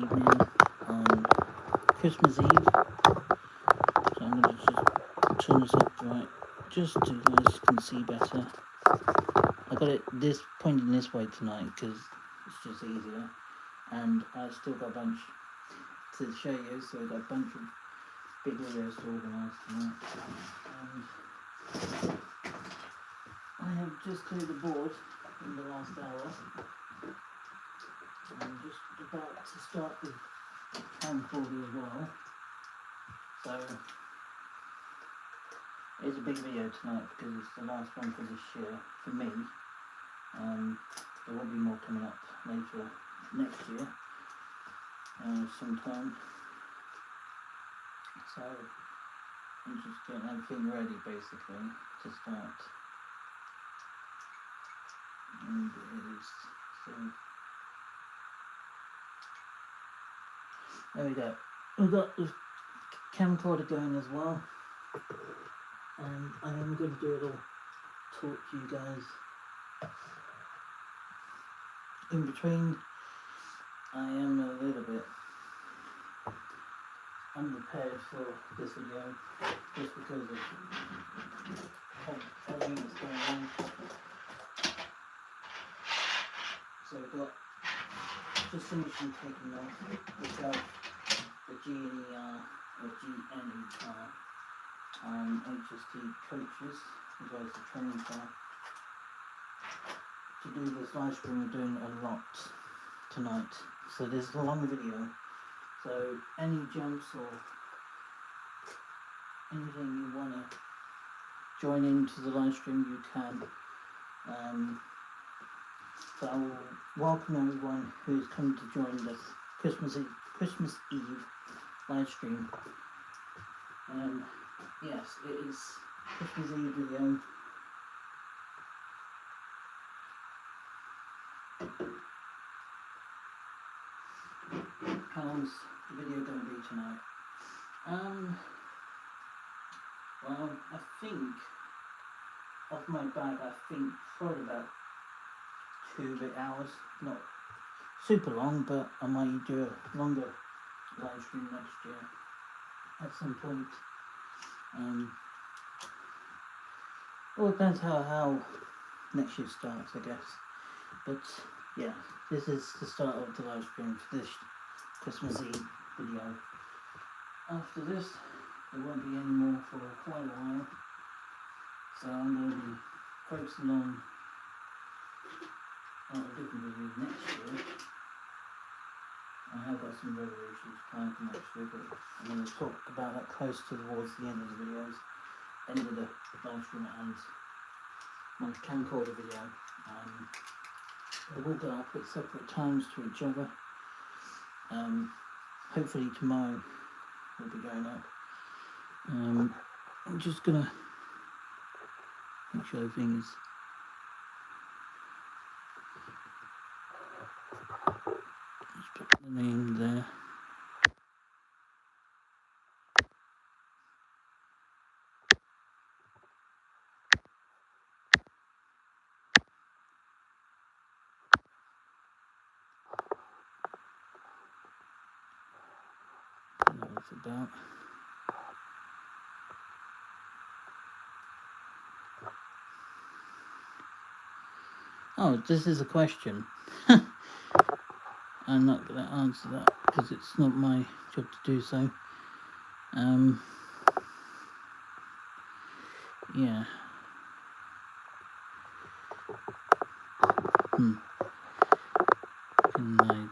evening on Christmas Eve. So I'm going to just turn this up right, just so you guys can see better. I got it pointing this way tonight because it's just easier, and I've still got a bunch to show you. So I've got a bunch of big videos to organise tonight. And I have just cleared the board in the last hour. I'm just about to start the camcorder as well. So it's a big video tonight because it's the last one for this year for me. There will be more coming up later next year, sometime. So I'm just getting everything ready basically to start. And it is so. There we go. We've got the camcorder going as well, and I am going to do a little talk to you guys in between. I am a little bit unprepared for this video just because of everything that's going on. So I've got just finishing taking off the GNER or GNER HST coaches as well as the training car. To do this live stream, we're doing a lot tonight. So this is a long video. So any jumps or anything you want to join into the live stream, you can. So I will welcome everyone who's come to join this Christmas Eve live stream. Yes, it is Christmas Eve video. How long's the video going to be tonight? Well, I think off my back, probably about 2 hours. Not super long, but I might do a longer live stream next year at some point. Well, it depends how next year starts, I guess. But yeah, this is the start of the live stream for this Christmas Eve video. After this, there won't be any more for quite a while. So I'm going to be focusing on a different video next year. I have got some resolutions planned for next year, but I'm going to talk about that close towards the end of the videos, end of the live stream and my camcorder video. They will go up at separate times to each other. Hopefully tomorrow will be going up. I'm just going to make sure everything is put the name there. That's about. Oh, this is a question. I'm not going to answer that because it's not my job to do so. Yeah. Can I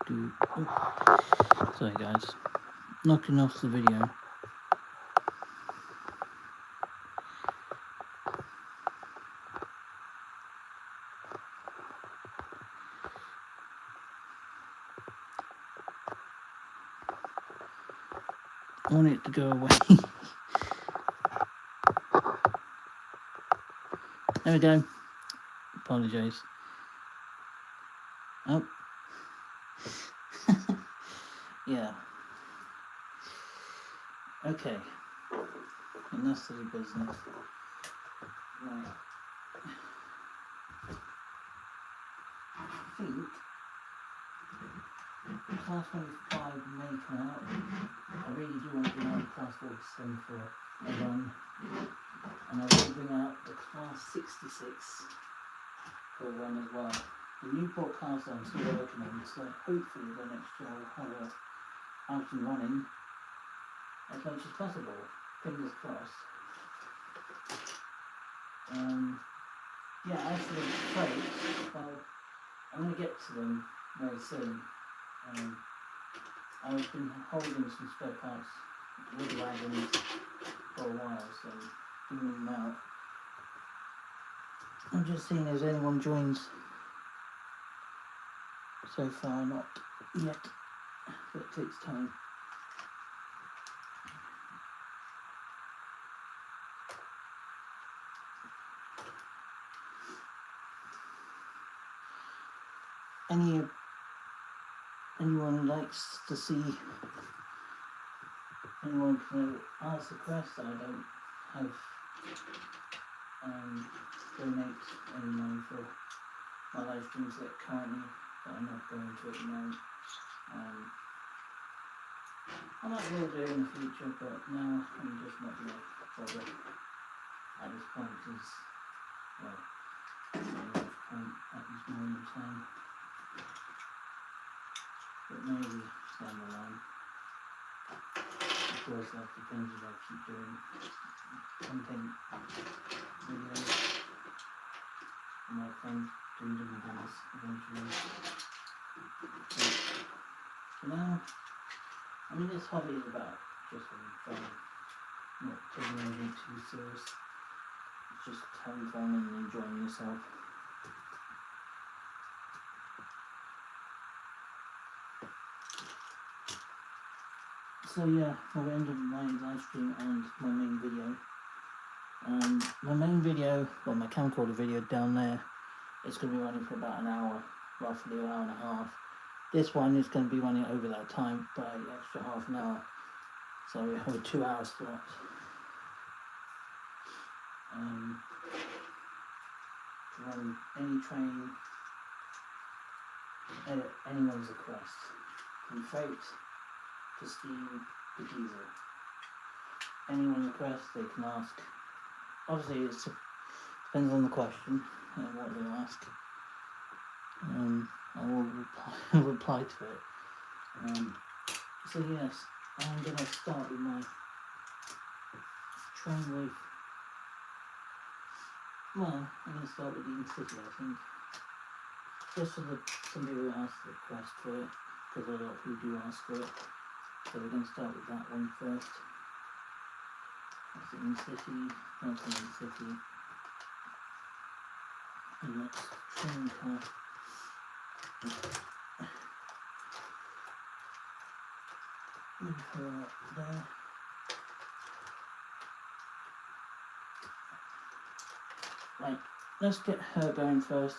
do... Oh. Sorry guys. Knocking off the video. I want it to go away. There we go. Apologise. Oh. Yeah. Okay. Enough silly business. Right. I think Class 45 may come out. I really do want to bring out the Class 47 for a run. And I want to bring out the Class 66 for a run as well. The Newport cars I'm still working on, so hopefully by next year I'll have it out and running as much as possible. Fingers crossed. Yeah, as for the crates, well, I'm going to get to them very soon. I've been holding some spare parts with wagons for a while, so bringing them out. I'm just seeing if anyone joins. So far, not yet, but it takes time. Anyone likes to see anyone can ask a question. I don't have donate any money for my live streams yet currently, but I'm not going to at the moment. I might well do in the future, but now I'm just not going to bother at this point because, well, there's not much point at this moment in time. But maybe down the line. Of course, that depends if I keep doing content videos and my friends doing different things eventually. But for now, I mean, this hobby is about just having fun, not taking anything too serious. It's just having fun and enjoying yourself. So yeah, I've ended my live stream and my main video. My main video, well, my camcorder video down there, it's going to be running for about an hour, roughly an hour and a half. This one is going to be running over that time by extra half an hour. So we have a 2 hour slot. To run any train at anyone's request, from freight to steam to diesel. Anyone requests, they can ask. Obviously, it depends on the question and what they ask. I will reply to it. So yes, I'm going to start with my train with. Well, I'm going to start with the Intercity, I think. Just for some people who asked the request for it, because a lot of people do ask for it. So we're going to start with that one first. That's the Intercity, that's the Intercity. And that's train car. Move her up there. Right, let's get her going first.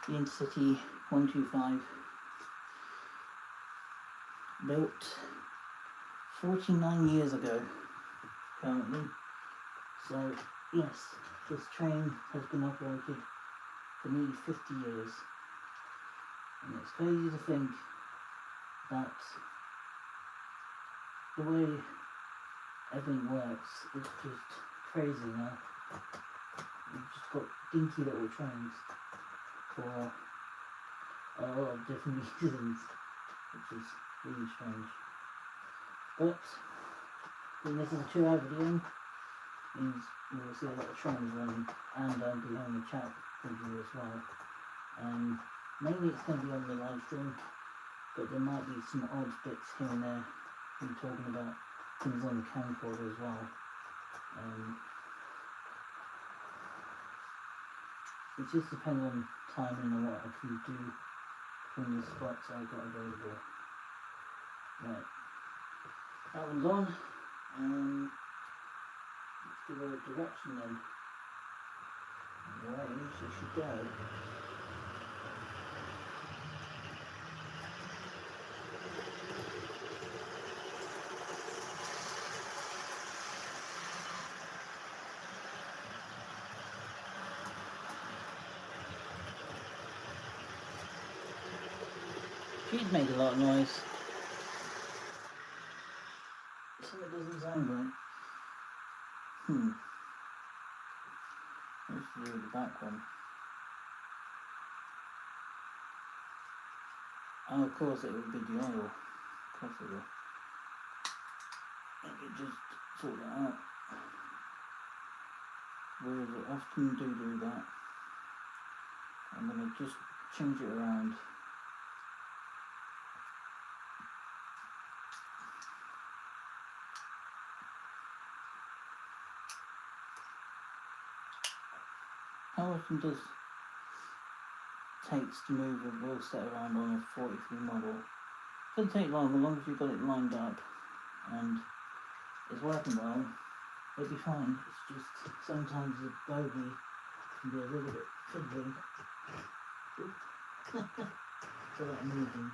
The Intercity 125. Built 49 years ago, currently. So, yes, this train has been operated for nearly 50 years. And it's crazy to think that the way everything works is just crazy now. We've just got dinky little trains for a lot of different reasons, which is really strange. But when this is a 2 hour video, means you will see a lot of trains running, and I'll be having a chat with you as well. Mainly it's going to be on the live stream, but there might be some odd bits here and there, me talking about things on the camcorder as well. It just depends on timing and what I can do between the spots I've got available. Right, that one's on. Let's give her a direction then. Right, she should go. She's made a lot of noise. Something doesn't sound right. What's to do with the back one? Oh, of course it would be the oil. Of course it will. I could just sort that out. Whereas I often do that. I'm going to just change it around. How often does it takes to move a wheel set around on a 43 model? It doesn't take long as you've got it lined up and it's working well, it'll be fine. It's just sometimes the bogey can be a little bit fiddly. So that moving.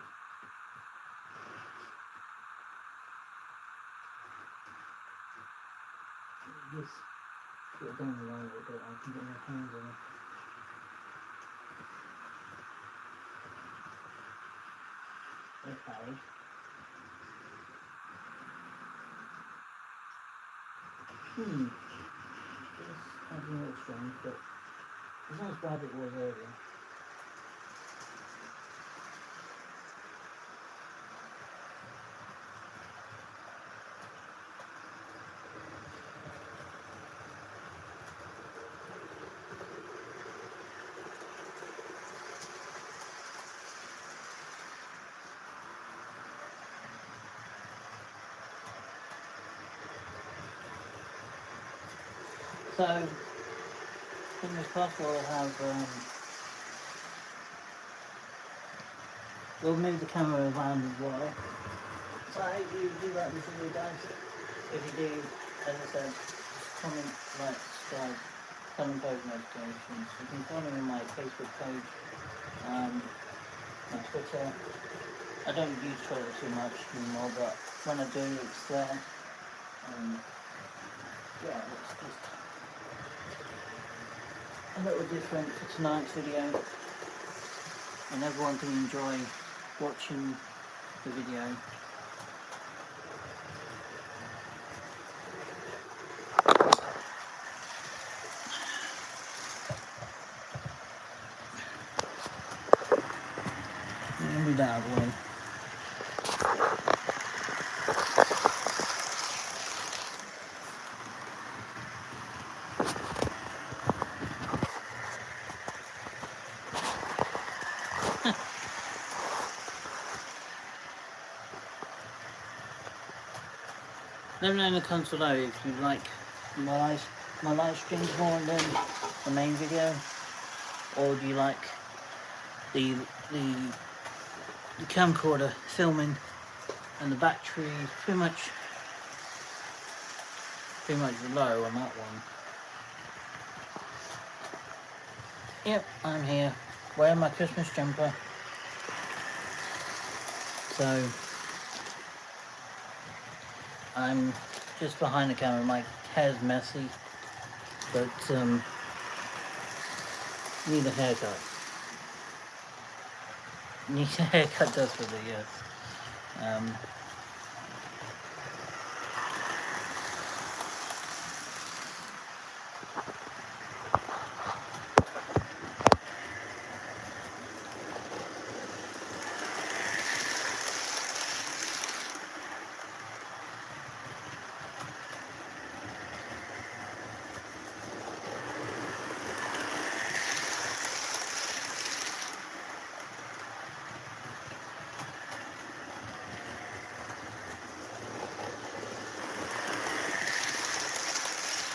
Just put it down the line a little bit, I can get my hands on it. Okay. This has a little strange, but it's not as bad as it was earlier. So, fingers crossed we'll have, we'll move the camera around as well. So I hope you do like this video, guys. If you do, as I said, comment, like, subscribe, turn on post notifications. You can follow me on my Facebook page, my Twitter. I don't use Twitter too much anymore, but when I do, it's there. Yeah, it's just a little different for tonight's video, and everyone can enjoy watching the video. Let me move that out of the way. Let me know in the comments below if you like my live streams more than the main video, or do you like the camcorder filming and the battery pretty much low on that one. Yep, I'm here wearing my Christmas jumper. So I'm just behind the camera. My hair's messy, but need a haircut. Need a haircut desperately, yes.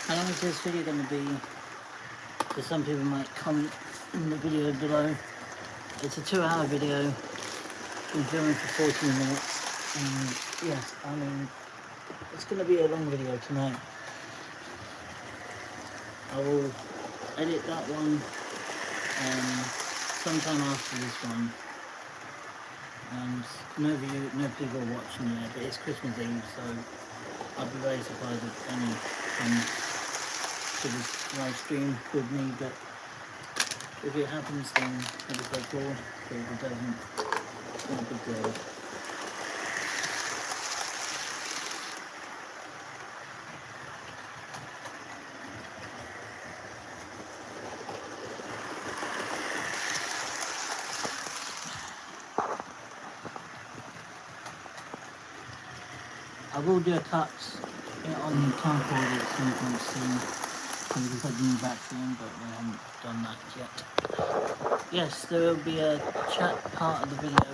How long is this video going to be? Because some people might comment in the video below. It's a 2-hour video. Been filming for 14 minutes. And yes, I mean, it's going to be a long video tonight. I will edit that one sometime after this one. And no people are watching yet, but it's Christmas Eve, so I'd be very surprised if any come to this live stream with me, but if it happens then it'll be so cool, but if it doesn't, not a big deal. I will do a cut on the tripod at some point soon, because we've got the new battery in, but we haven't done that yet. Yes, there will be a chat part of the video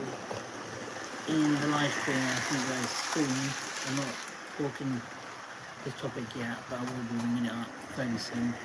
in the live stream, I think very soon. I'm not talking this topic yet, but I will be bringing it up fairly soon.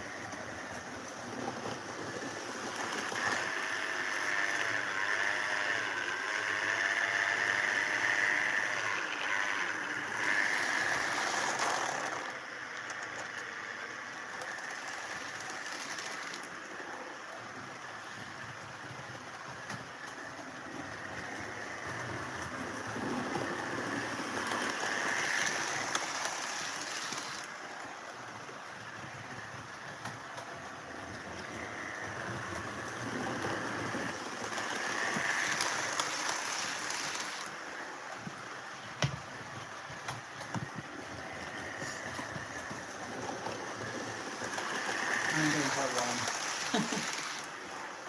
I'm doing quite warm.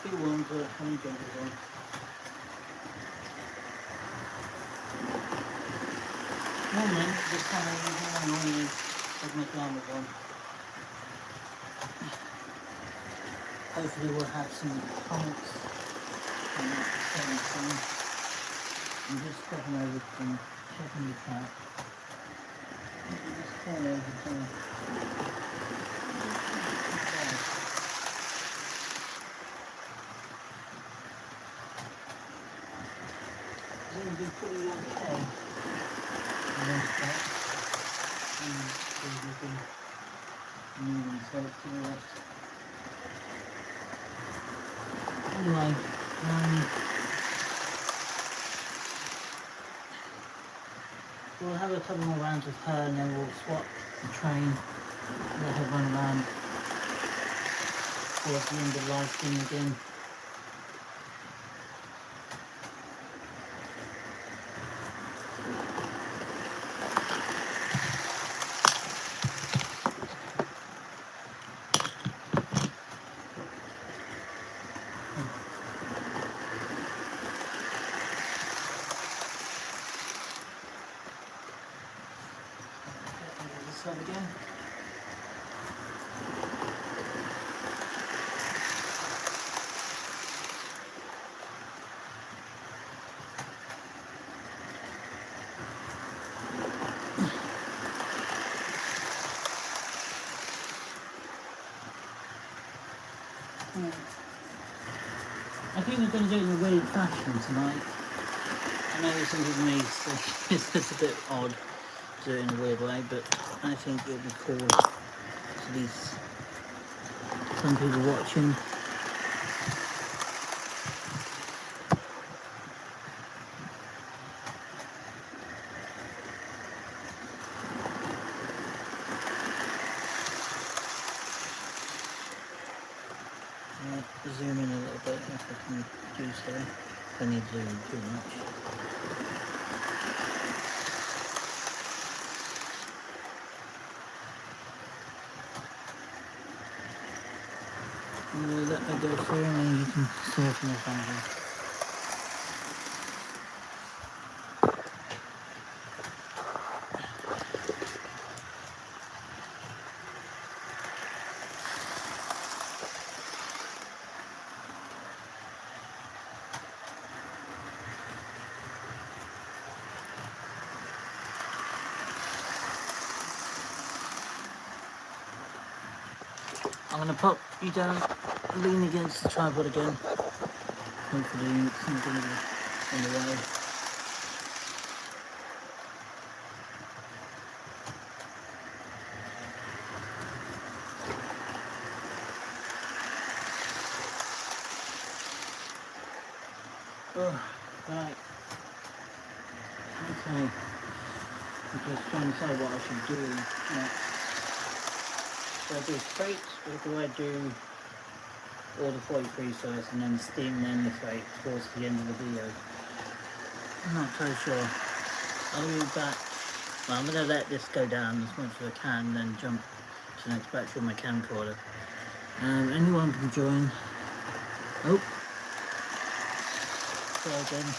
Too warm to only jump as on. Normally, this time of evening, I normally have my pajamas on. Hopefully we'll have some comments on that same thing. I'm just stepping over from checking the cat. Just turn over to it's going to be pretty okay. Anyway, we'll have a couple more rounds with her and then we'll swap the train, let her run around towards the end of the live stream again. This side again. I think we're going to do it in a weird fashion tonight. I know some people may say it's a bit odd to do it in a weird way, but I think it'll be cool to at least some people watching. Zoom in a little bit if I can do so. I need to zoom too much. I'm going to let that go through and then you can see it from the angle. I'm going to pop you down, lean against the tripod again. Hopefully it's not going to be in the way. Oh, right. Okay. I'm just trying to decide what I should do next. Do I do straight or do I do all the 43 first and then steam then the freight towards the end of the video? I'm not so sure. I'll be back. Well, I'm going to let this go down as much as I can, then jump to the next batch with my camcorder. Anyone can join. Oh, try again.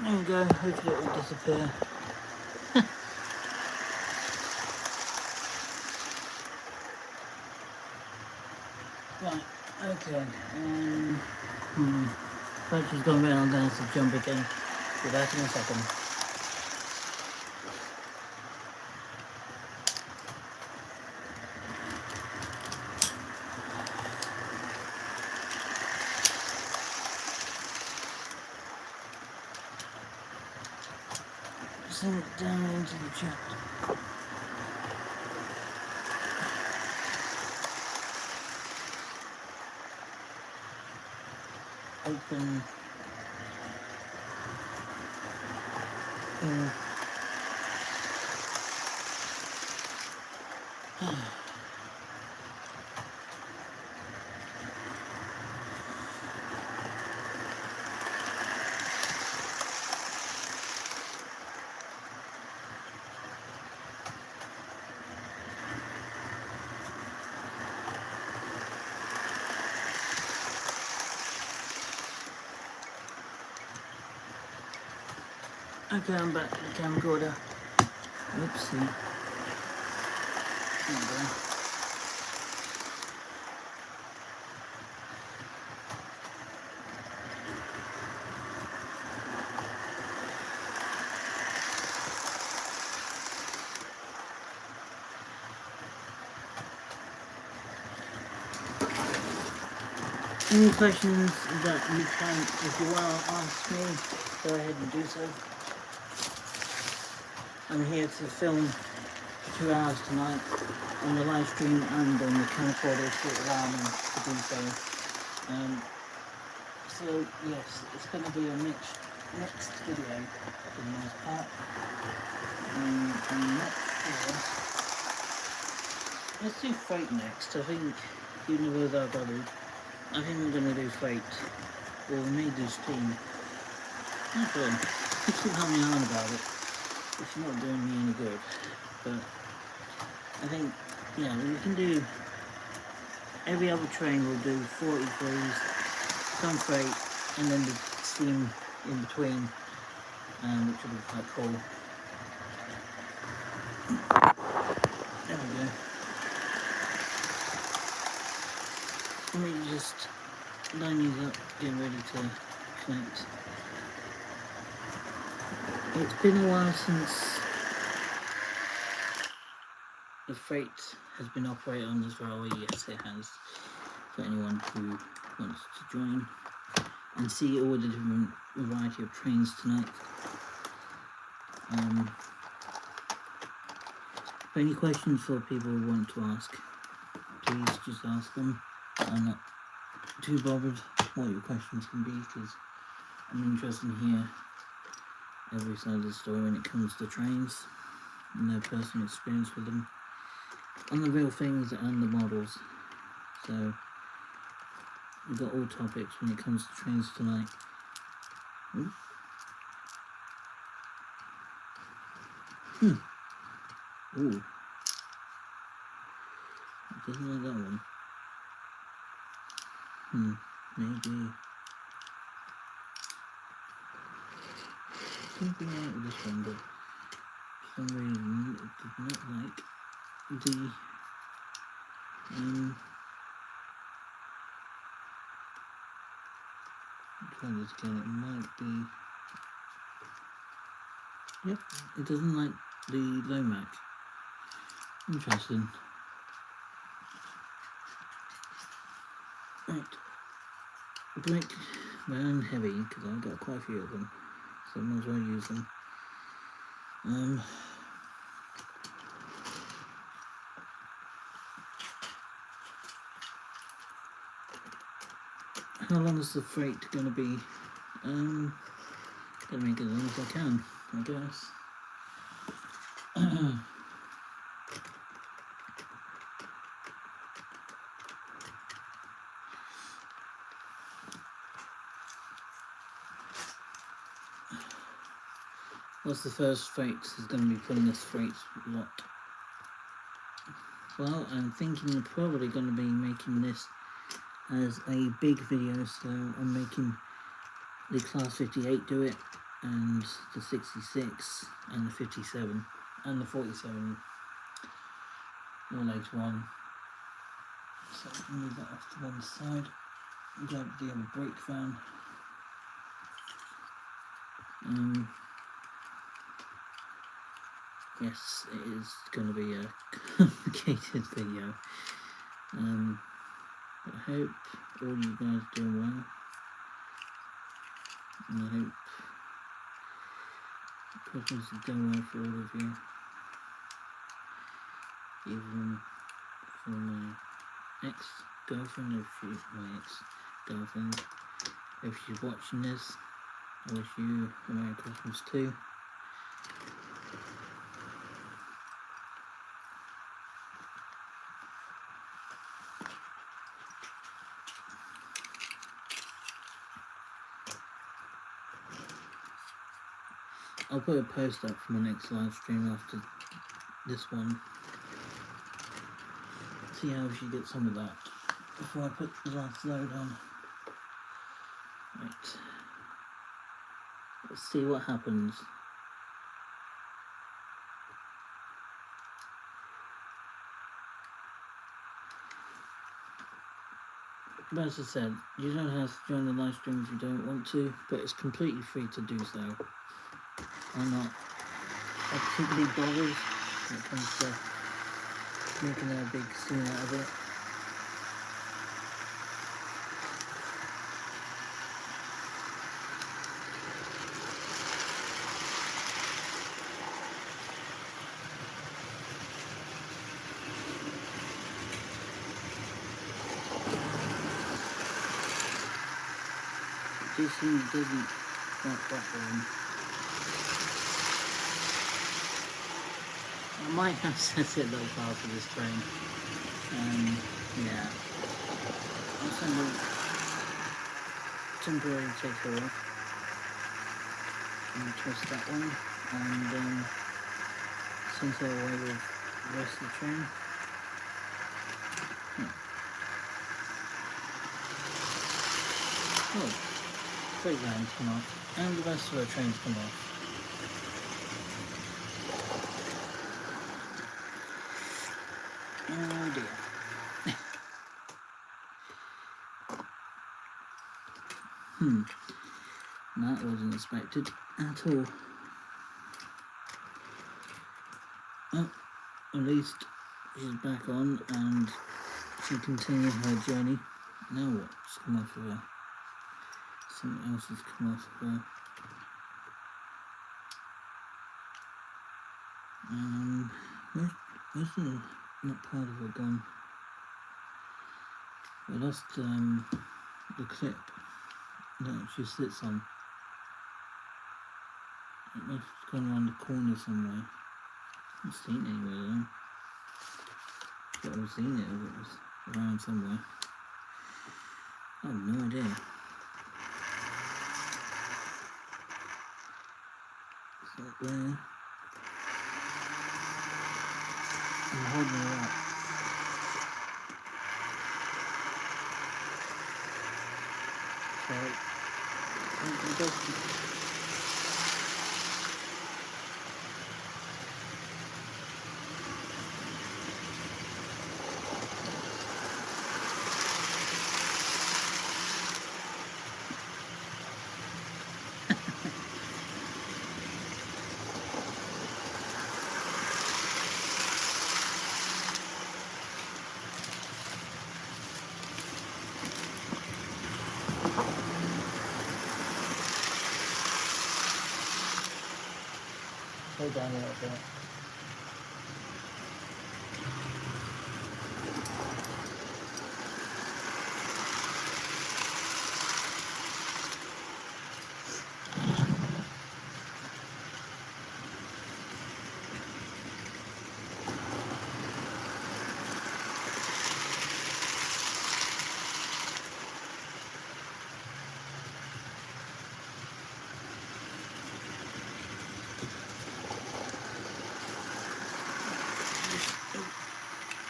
There we go, hopefully it will disappear. Right, okay. Battery's gone round, I'm going to have to jump again. Be back in a second. Send it down into the chat. Open. Okay, I'm back to the camcorder. Oopsie. There we go. Any questions that you can, if you want to ask me, go ahead and do so. I'm here to film for 2 hours tonight on the live stream and on the camcorder to allow me to do so. So yes, it's going to be a mixed video for the most part. I'm not sure. Let's do freight next. I think Universe are bothered. I think we're going to do freight. Or we may do steam. Not sure. You keep having me on about it. It's not doing me any good. But I think, yeah, we can do every other train will do 43s, some freight, and then the steam in between, which will be quite cool. There we go. Let me just line these up, get ready to connect. It's been a while since the freight has been operated on this railway. Yes, it has. For anyone who wants to join and see all the different variety of trains tonight. Any questions for people who want to ask, please just ask them. I'm not too bothered what your questions can be, because I'm interested in hear every side of the story when it comes to trains and their personal experience with them, on the real things and the models. So we've got all topics when it comes to trains tonight. Ooh. It doesn't like that one. Maybe. Something out of this one, but for some reason it did not like the try this again. It might be. Yep, it doesn't like the Lomac. Interesting. Right, brick, brown, heavy, because I've got quite a few of them, so I might as well use them. How long is the freight going to be? Gonna make it as long as I can, I guess. What's the first freight is going to be put in this freight lot? Well, I'm thinking I'm probably going to be making this as a big video, so I'm making the Class 58 do it, and the 66, and the 57, and the 47 more later on. So move that off to one side, grab the other brake van. Yes, it is going to be a complicated video. But I hope all you guys are doing well, and I hope Christmas is going well for all of you, even for my ex-girlfriend, my ex-girlfriend, if she's watching this. I wish you a Merry Christmas too. I'll put a post up for my next live stream after this one. See how she gets some of that before I put the last load on. Right. Let's see what happens. But as I said, you don't have to join the live stream if you don't want to, but it's completely free to do so. I'm not particularly bothered when it comes to making a big scene out of it. It just seems it doesn't work that one. I might have set it a little far for this train. Yeah. I'll send a temporary takeover and twist that one, and send her away with the rest of the train. Oh, freight lines come off, and the rest of the trains come off. Oh dear. That wasn't expected at all. Oh, at least she's back on and she continued her journey. Now what's come off of her? Something else has come off of her. Where's the not part of her gone? I lost the clip that she sits on. It must have gone around the corner somewhere. I haven't seen it anywhere though. But I've seen it if it was around somewhere. I have no idea. It's not there. I'm holding her up. Sorry. slow down a little bit.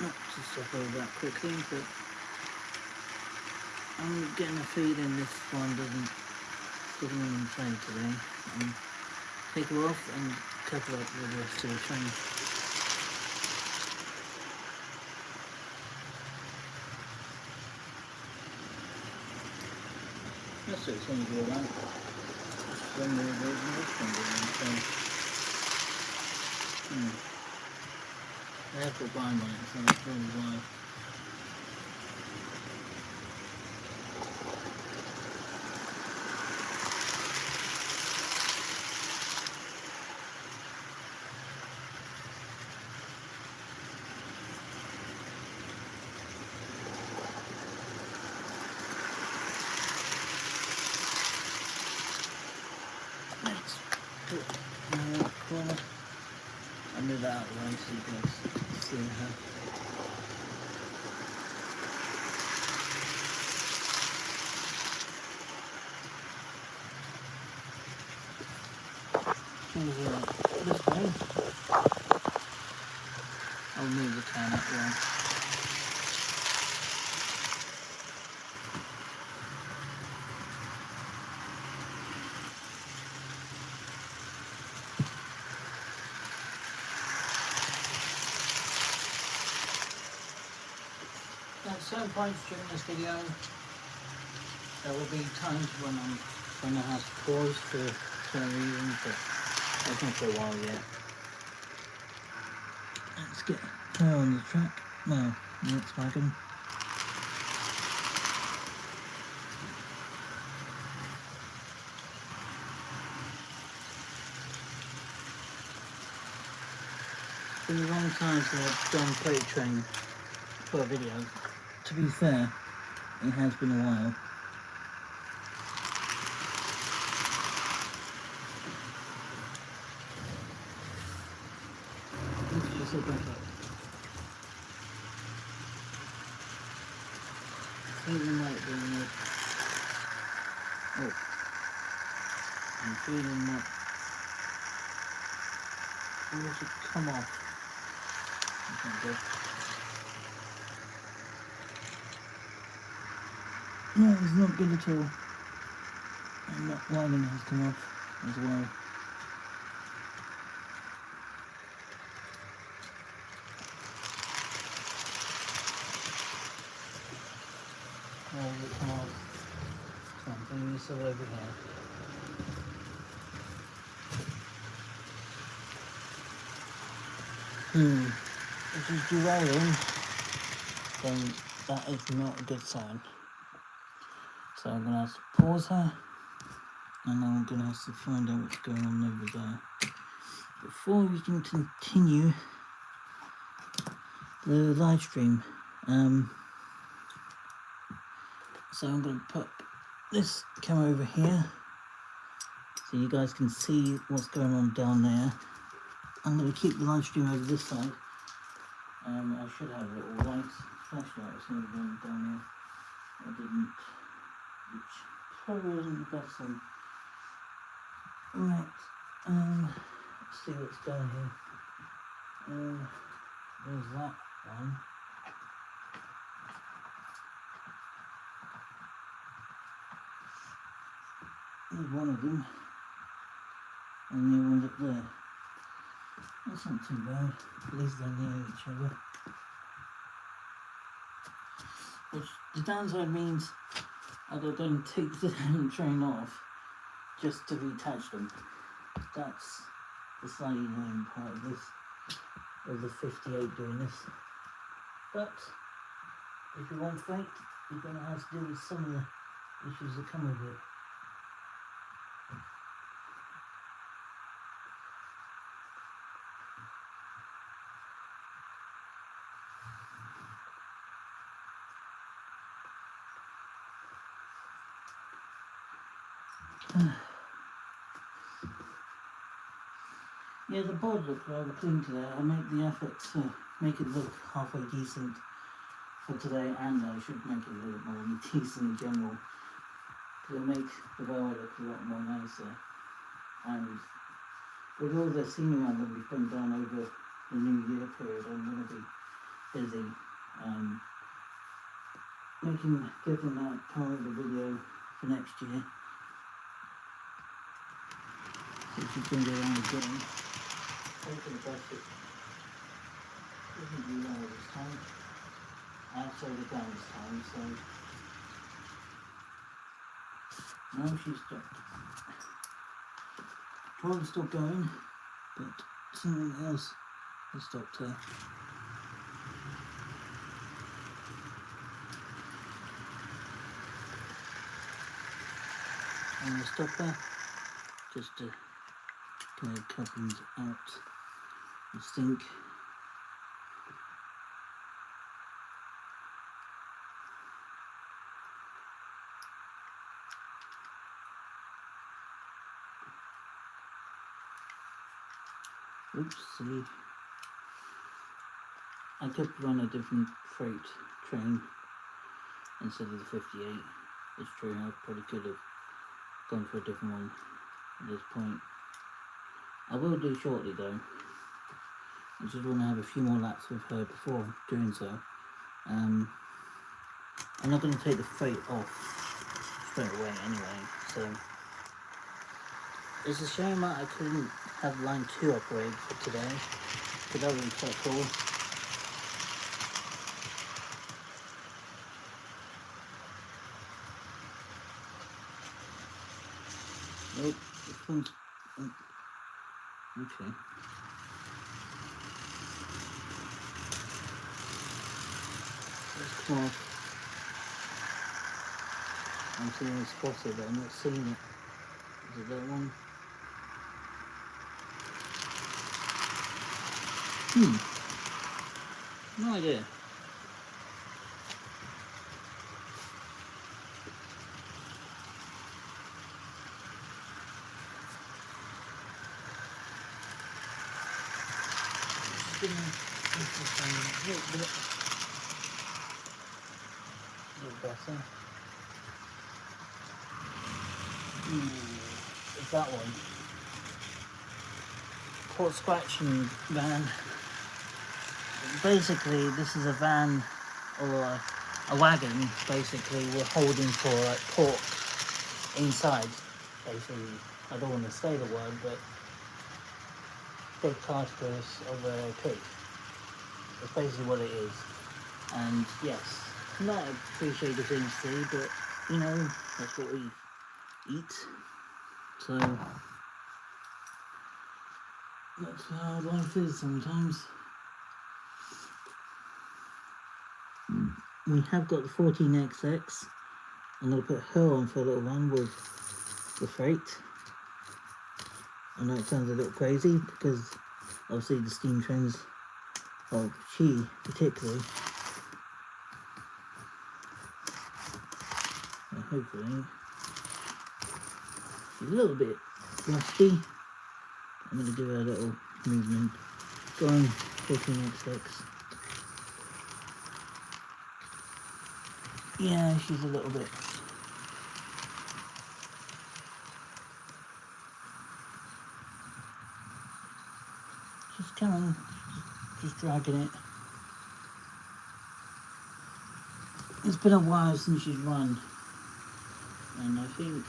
Not to stop all that quickly, but I'm getting a feeling this one doesn't even play today. Take her off and couple up with the rest of the train. That's what it's going to be like. When we're in this one, so I have to bind on it, so that's probably why. Let's put my corner under that one so you guys can see her. This way. I'll move the can up one. At certain points during this video, there will be times when I have to pause for certain reasons, but that's not for a while yet. Let's get her on the track. Well, Volkswagen. It's been a long time since I've done Crate Train for a video. To be fair, it has been a while. Let's just look back up. I think there might be a... Oh. I'm feeling that... It should come off. That's not good. No, it's not good at all. And that wagon has come off as well. Where has it come off? So I'm bringing this all over here. If she's derailing, then that is not a good sign. So I'm going to have to pause her, and I'm going to have to find out what's going on over there. Before we can continue the live stream, so I'm going to put this camera over here, so you guys can see what's going on down there. I'm going to keep the live stream over this side. I should have a little light flashlight or something down here. I didn't, which probably wasn't the best thing. Right, let's see what's down here. There's that one. There's one of them. And the other one's up there. That's not too bad. At least they're near each other. Which the downside means I've got to go and take the train off just to reattach them. That's the slightly annoying part of this, of the 58 doing this. But if you want freight, you're going to have to deal with some of the issues that come with it. Yeah, the board looked rather clean today. I made the effort to make it look halfway decent for today, and I should make it a little more decent in general. To make the railway look a lot more nicer. And with all the scenery that we've been done over the New Year period, I'm going to be busy giving that part of the video for next year. So if you can go around again, hopefully the best it doesn't do well this time. I slowed it down this time, so now she's stopped. Tried to stop going, but something else has stopped her. I'm going to stop her just to get her couplings out the sink. Oopsie. I could run a different freight train instead of the 58. It's true, I probably could have gone for a different one at this point. I will do shortly though. I just want to have a few more laps with her before doing so. I'm not going to take the freight off straight away anyway, so it's a shame that I couldn't have line 2 upgrade for today, but that would be quite cool. Nope, this one's okay. Let's come off. I'm seeing a spotted, but I'm not seeing it. Is it that one? No idea. A little better. It's that one. Port scratching van. Basically, this is a van or a wagon. Basically, we're holding for like pork inside. Basically, I don't want to say the word, but big carcass of a pig. That's basically what it is. And yes, not appreciated thing to see, but you know, that's what we eat. So that's how life is sometimes. We have got the 14XX. I'm going to put her on for a little run with the freight. I know it sounds a little crazy because obviously the steam trains, well, she particularly, well, hopefully, she's a little bit rusty. I'm going to give her a little movement. Go on, 14XX. Yeah, she's a little bit. Just come on, just dragging it. It's been a while since she's run, and I think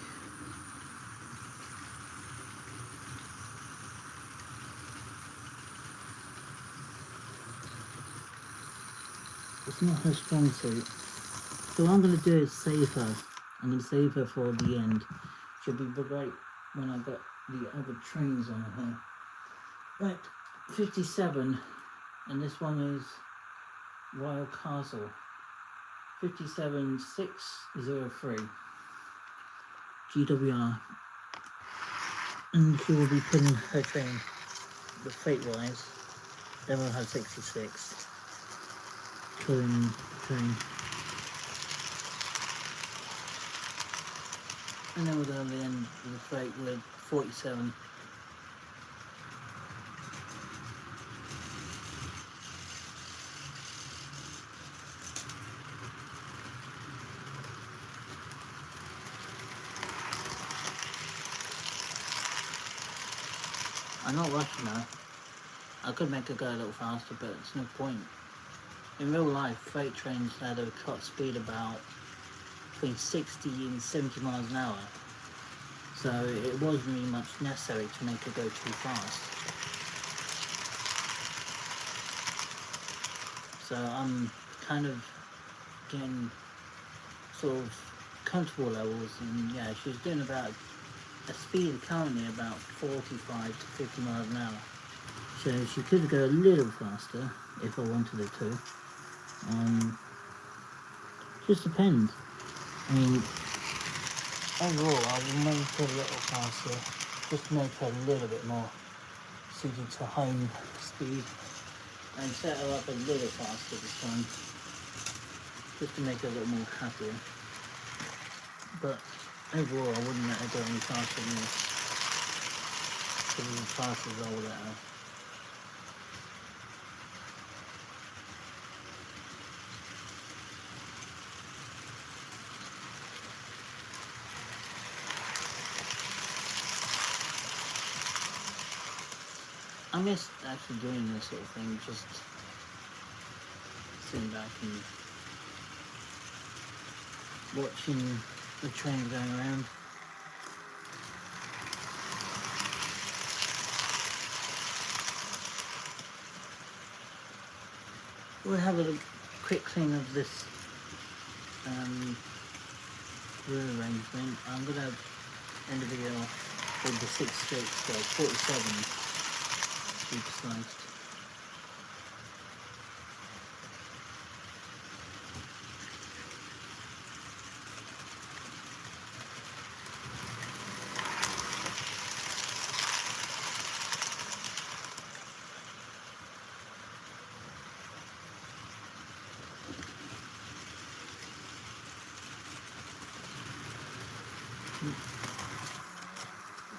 it's not her strong suit. So what I'm going to do is save her. I'm going to save her for the end. She'll be great when I got the other trains on her. Right, 57, and this one is Royal Castle. 57603 GWR. And she will be putting her train, the freight-wise. Then we'll have 66. Pulling the train. And then we're going to end the straight with 47. I'm not rushing now. I could make it go a little faster, but it's no point. In real life, freight trains had a clock speed about between 60 and 70 miles an hour. So it wasn't really much necessary to make it go too fast. So I'm kind of getting sort of comfortable levels, and yeah, she's doing about a speed currently about 45 to 50 miles an hour. So she could go a little faster if I wanted her to. Just depends. I mean, overall, I will make her a little faster, just to make her a little bit more suited to home speed, and set her up a little faster this time, just to make her a little more happier. But overall, I wouldn't let her go any faster than this, because as fast as I will let her. I miss actually doing this sort of thing, just sitting back and watching the train going around. We'll have a quick clean of this rear arrangement. I'm going to end the video with the 6 sticks, so 47 to be precise.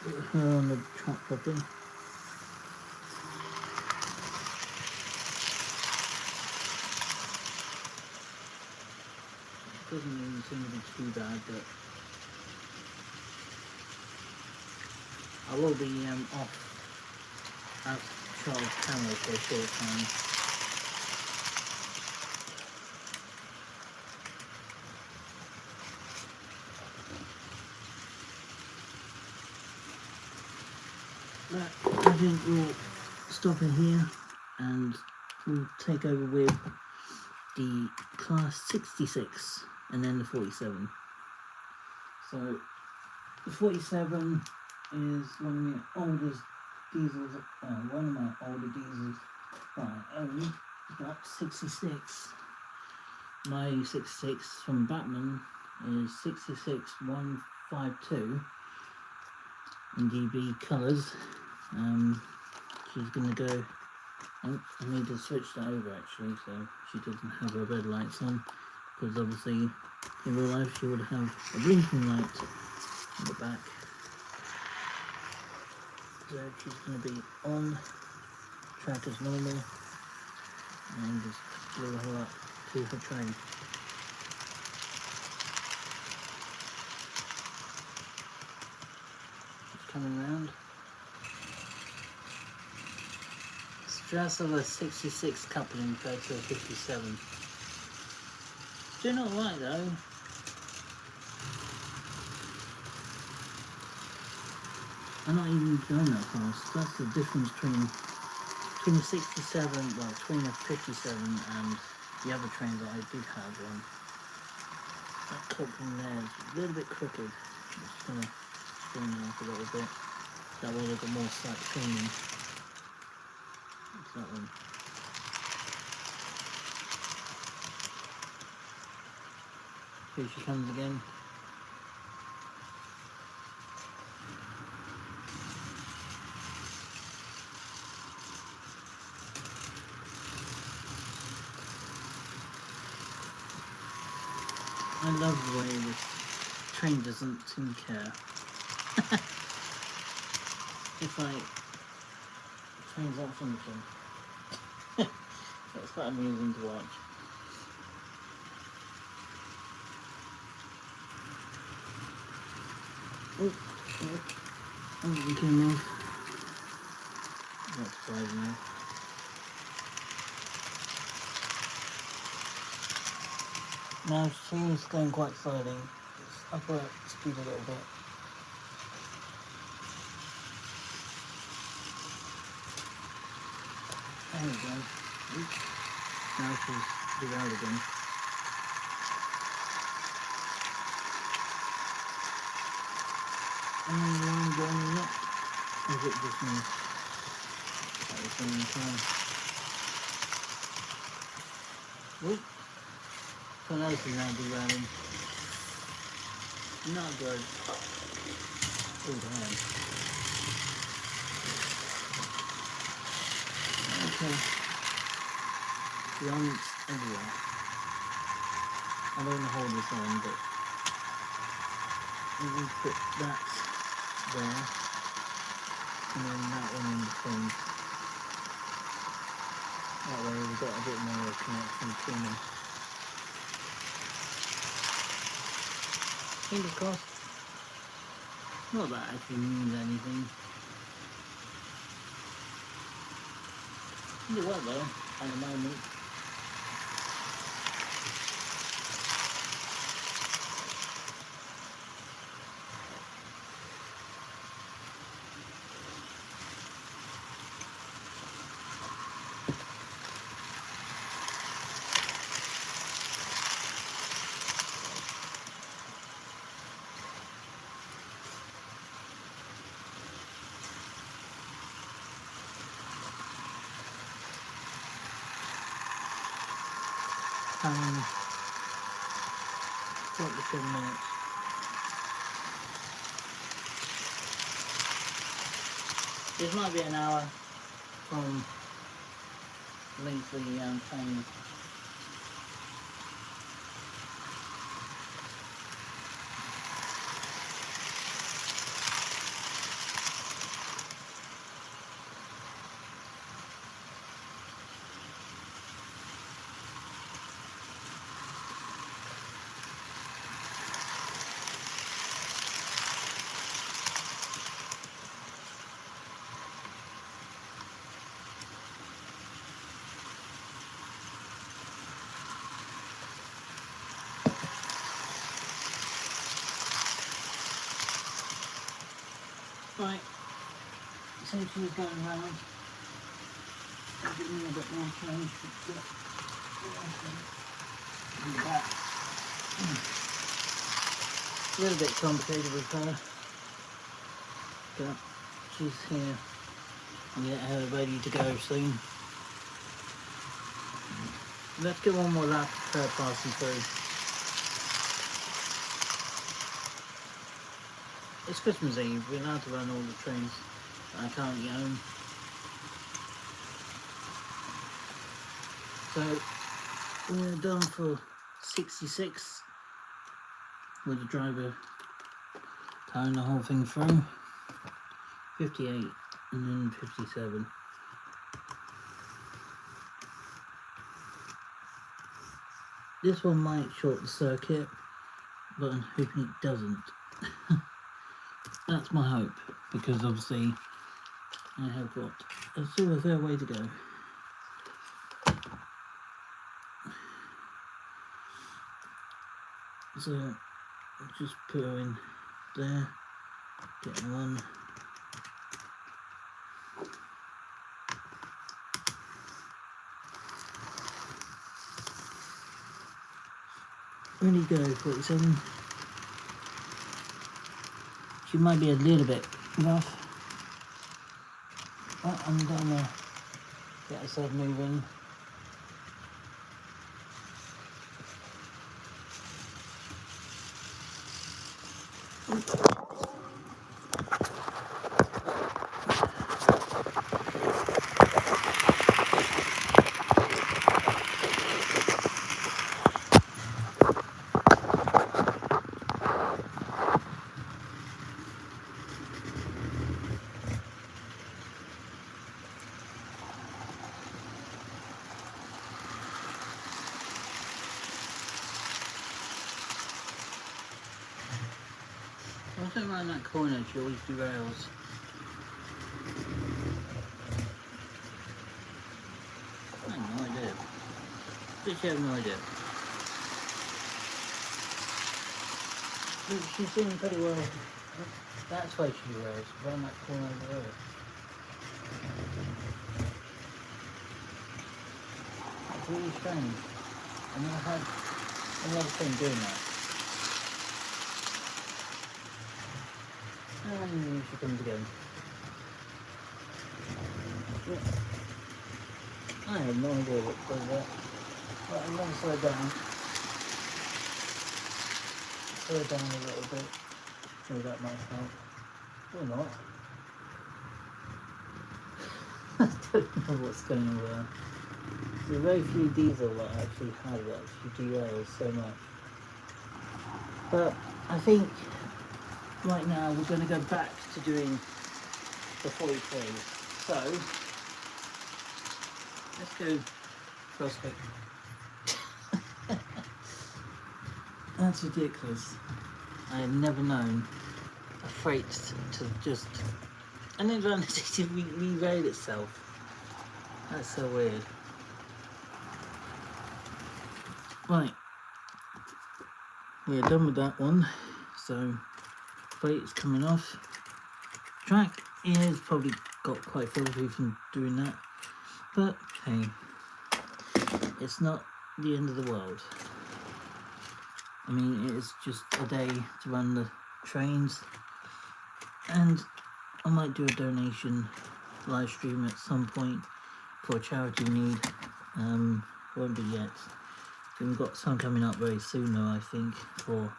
Put her on the track properly. Doesn't really seem to be too bad, but I will be off out Charles camera for a short time. But I think we'll stop it here, and we'll take over with the class 66 and then the 47. So the 47 is one of my oldest diesels, one of my older diesels that I own. Got 66. My 66 from Batman is 66152 in DB colours. She's gonna go. Oh, I need to switch that over actually, so she doesn't have her red lights on, because obviously in real life she would have a blinking light on the back. So she's going to be on track as normal, and just wheel her up to her train. It's coming round. Stress of a 66 coupling compared to a 57. Doing alright though. I'm not even going that fast. That's the difference between the 67, well, between the 57 and the other trains that I did have one. That coupling there is a little bit crooked. I'm just going to straighten it off a little bit. That way they've got more slight cleaning. What's that one? Here she comes again. I love the way this train doesn't seem to care. It's like trains aren't finishing. It's quite amusing to watch. Oh, you can move. Not surprising. Now she's going quite slowly. Let's up her speed a little bit. There we go. Oops. Now she's derailed again. And then the line going up. Or is it just me? At the same time. Oop. So now she's now derailing. Not good. Oh damn. Okay. The arm's everywhere. I don't want to hold this on, but we will put that there, and then that one in between. That way we've got a bit more connection between them. Fingers crossed. Not that actually means anything. It worked though, at the moment. Um, 47 minutes. This might be an hour from lengthy train. Right, so she's going round. Give me a bit more change. Back. A little bit complicated with her, but she's here. I'll get her ready to go soon. Let's get one more lap of her passing through. It's Christmas Eve, we're allowed to run all the trains that I currently own. So we're done for 66 with the driver tying the whole thing through. 58 and then 57. This one might short the circuit, but I'm hoping it doesn't. That's my hope, because obviously I have got still a fair way to go. So I'll just put her in there, get her on. Ready to go, 47. She might be a little bit rough, but I'm gonna get herself moving. turn around that corner, she always derails. I have no idea. Literally have no idea. She's doing pretty well. That's why she derails, around that corner over there. It's really strange. I've never had any other thing doing that. And she comes again. I have no idea what does that. But I'm going to slow down. Slow down a little bit. Maybe that might help. Or not. I don't know what's going on there. There's very few diesel that actually have that actually derails so much. But I think right now we're going to go back to doing the 43. So let's go prospect. That's ridiculous. I have never known a freight to just and then to re-rail itself. That's so weird. Right, we're done with that one. So freight's coming off. Track has probably got quite filthy from doing that, but hey, it's not the end of the world. I mean, it's just a day to run the trains, and I might do a donation live stream at some point for a charity need. Won't be yet. We've got some coming up very soon though, I think, for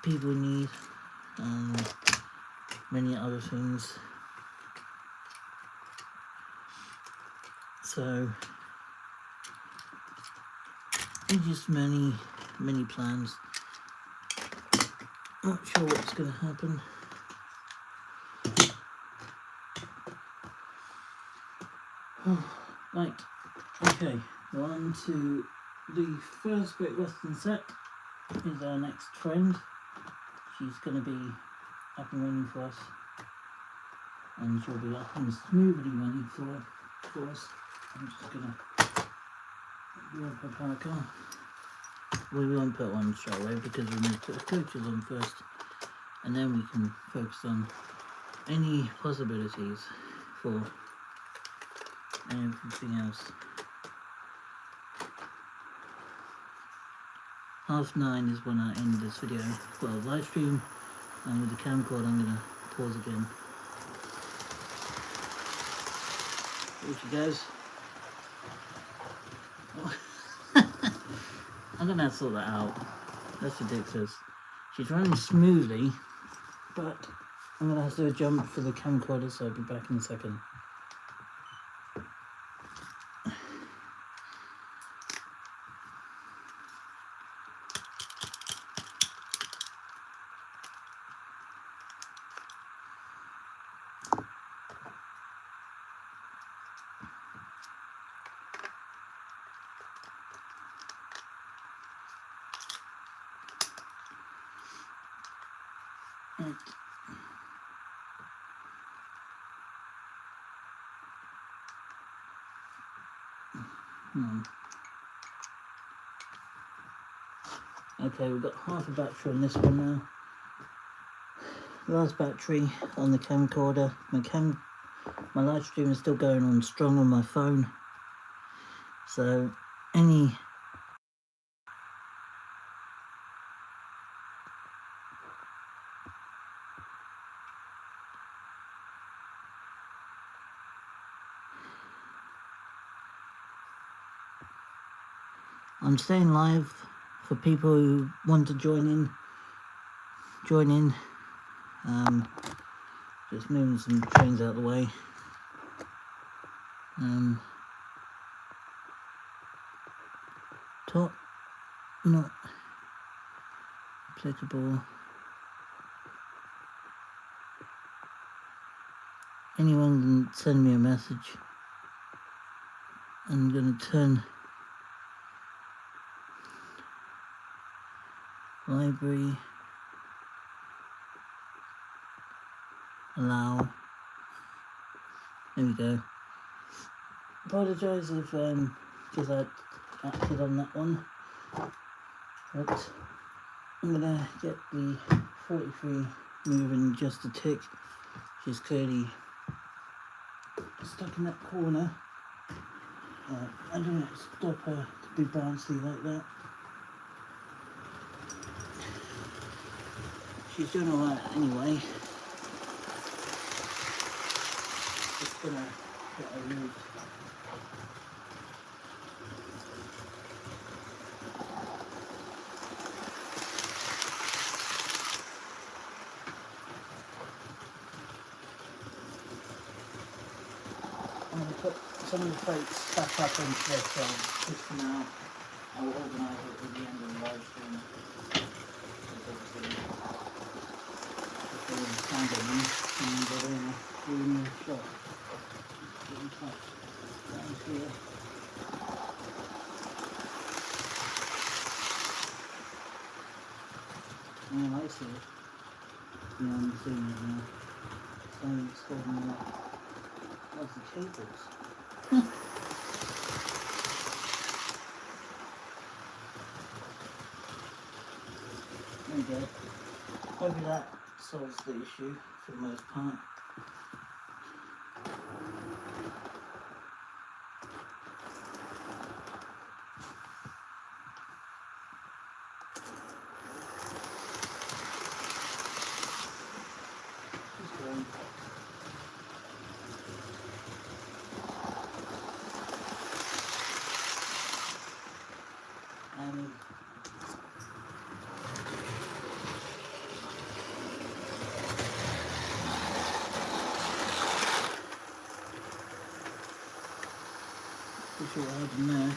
people in need and many other things. So it's just many plans. Not sure what's going to happen. Right, okay, we're on to the first Great Western set is our next friend. She's going to be up and running for us, and she'll be up and smoothly running for us. I'm just going to warm her power car. We won't put one straight away because we need to put the coaches on first, and then we can focus on any possibilities for everything else. 9:30 is when I end this video, well, live stream, and with the camcorder I'm going to pause again. Here she goes. I'm going to have to sort that out. That's ridiculous. She's running smoothly, but I'm going to have to do a jump for the camcorder, so I'll be back in a second. Right. Okay, we've got half a battery on this one now. Last battery on the camcorder. My live stream is still going on strong on my phone. So I'm staying live for people who want to join in. Just moving some trains out of the way. Top not applicable. Anyone can send me a message. I'm gonna turn library allow. There we go. Apologise if because I acted on that one, but I'm gonna get the 43 moving just a tick. She's clearly stuck in that corner. I don't stop her to be bouncy like that. She's doing alright anyway. Just gonna get her moved. I'm going to put some of the plates back up into their shelves just for now. I will organise it at the end of the live stream. Stand on them and they're in a room shop. Getting touch down here. Oh, I see it. Yeah, I'm seeing it now. Something's holding them up. That's the cables. There we go. Hopefully that solves the issue for the most part. Pretty sure I had them there.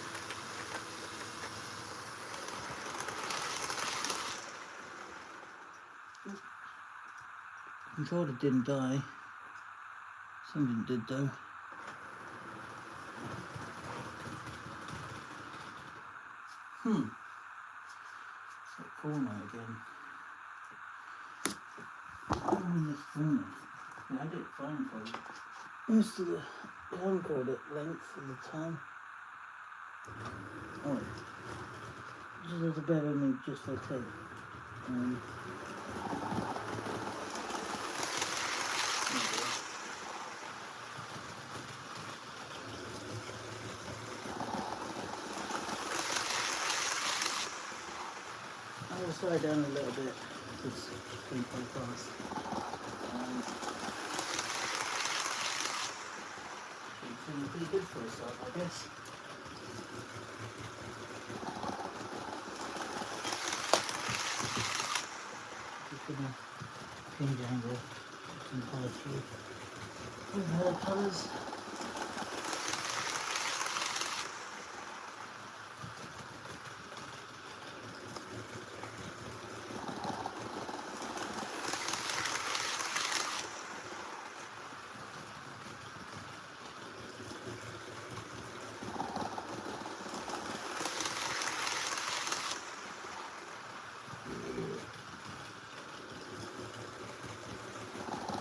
Controller didn't die. Something did though. That corner again. Oh, in this corner. Yeah, I did it fine for you. Most of the alarm cord at length of the time. Oh, just have to bear with me just for a tick. I will slow it down a little bit. It's going quite fast. She's feeling pretty good for herself, I guess. Just gonna change angle some colours here with her colours.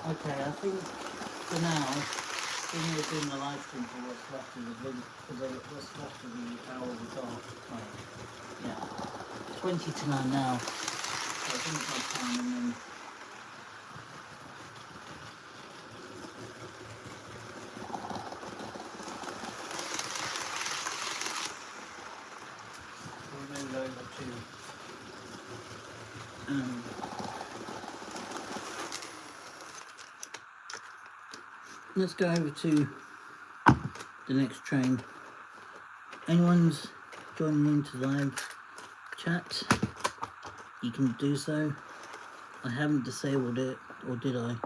Okay, I think for now, when we're doing the live stream for what's left of the video, for what's left of the hour we got, right, yeah, 20 to 9 now, so I think it's my time, and then we'll move over to let's go over to the next train. Anyone's joining into live chat, you can do so. I haven't disabled it, or did I?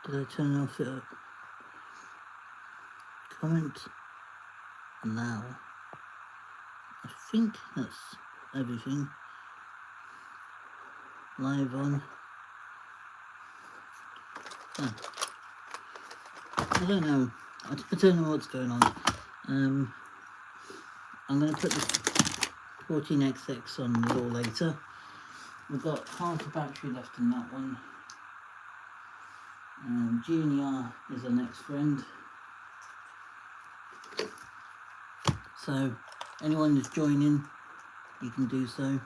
Did I turn off it? Comment allow. I think that's everything. Live on. Oh. I don't know. I don't know what's going on. I'm going to put 14XX on a little later. We've got half a battery left in that one. Junior is our next friend. So anyone that's joining, you can do so.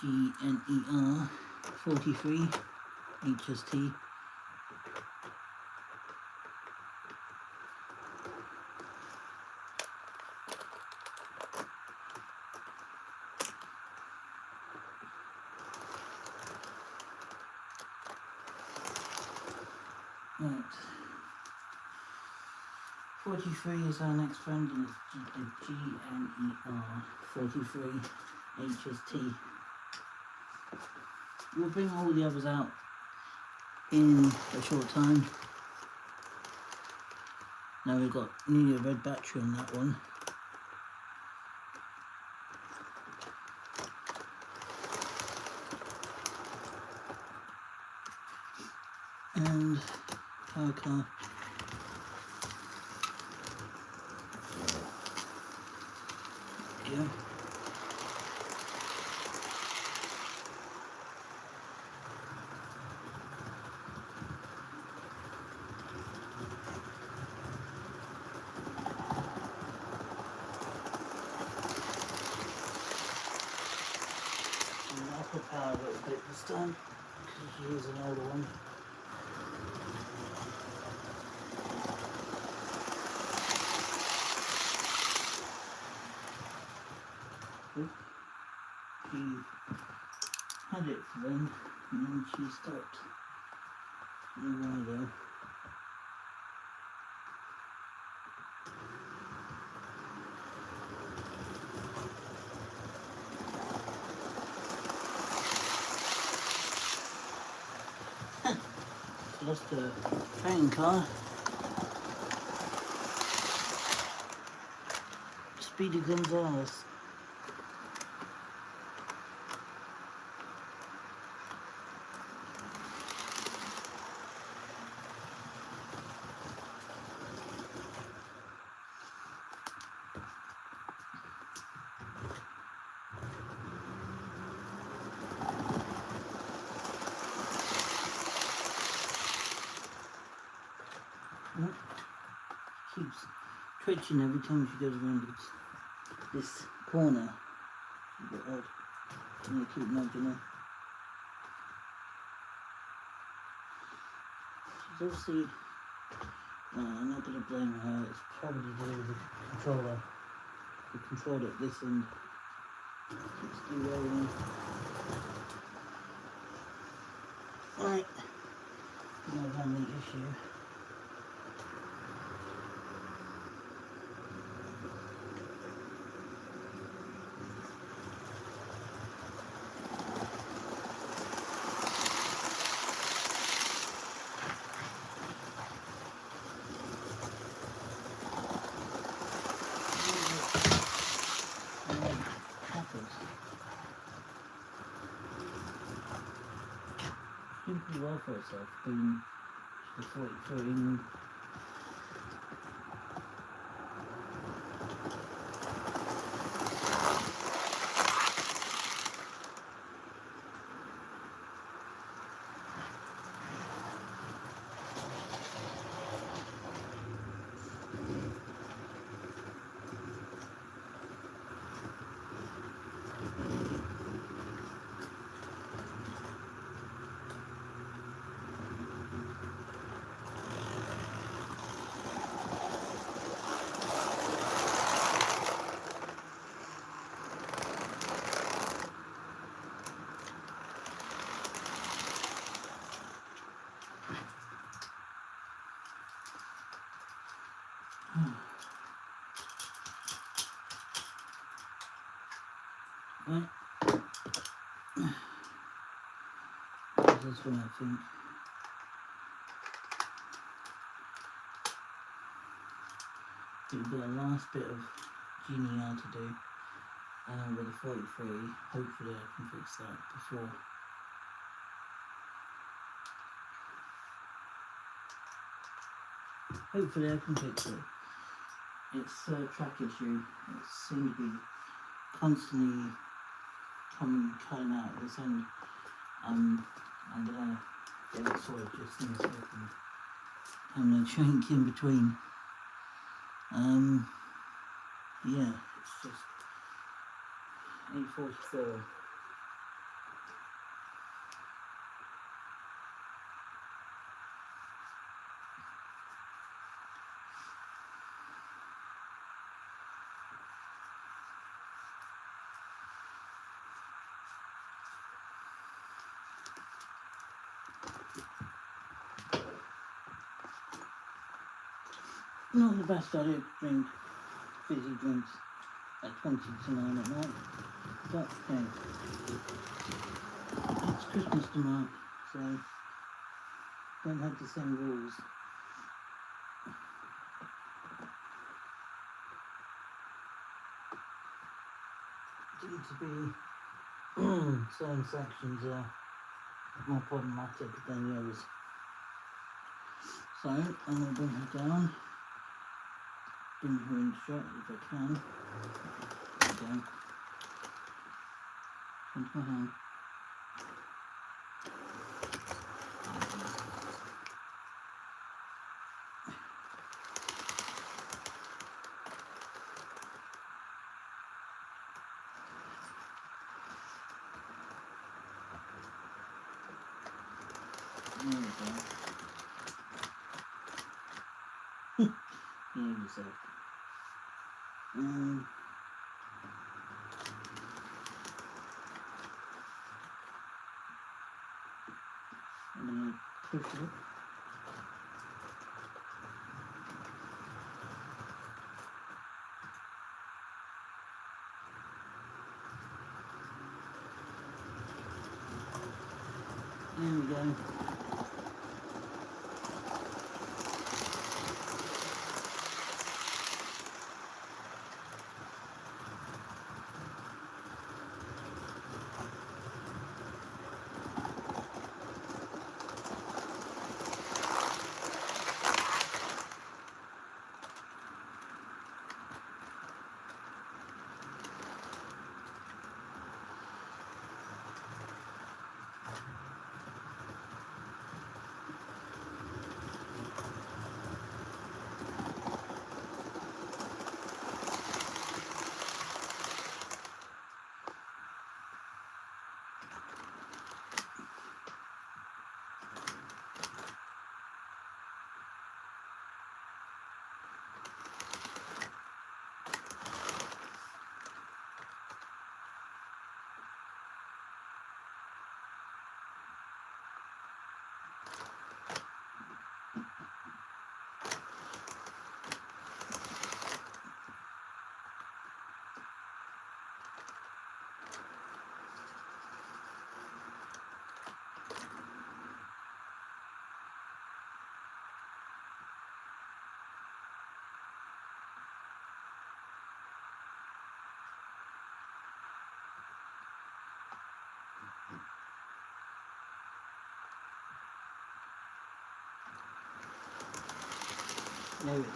GNER 43 HST. Right. 43 is our next friend, and it's GNER 43 HST. We'll bring all the others out in a short time. Now we've got nearly a red battery on that one. And power car. Yeah. And I'll put power a little bit this time because here's an older one. She had it for them, and then she stopped a while ago. Lost a train car. Speedy Gonzales. Keeps twitching every time she goes around this corner. It's a bit odd. I'm gonna keep nudging her. She's obviously. I'm not gonna blame her. It's probably to do with the controller. The controller at this end keeps derailing. Right. Now I've had the issue. Doing pretty well for herself, being the 43. Right. This one, I think. We've got a last bit of GNER to do with a 43. Hopefully I can fix that before. Hopefully I can fix it. It's a track issue. It seems to be constantly cutting out at this end. I'm gonna get it sorted just in a second. I'm gonna chink in between. Yeah, it's just 8:44. Not the best idea to drink fizzy drinks at 20 to 9 at night. But hey, it's Christmas tomorrow, so don't have the same rules. Seem to be certain sections are more problematic than the others. So I'm going to bring her down, bring her in shot if I can. There we go. Into my hand. There we go. Behave yourself. I'm going to push it. There we go. There we go.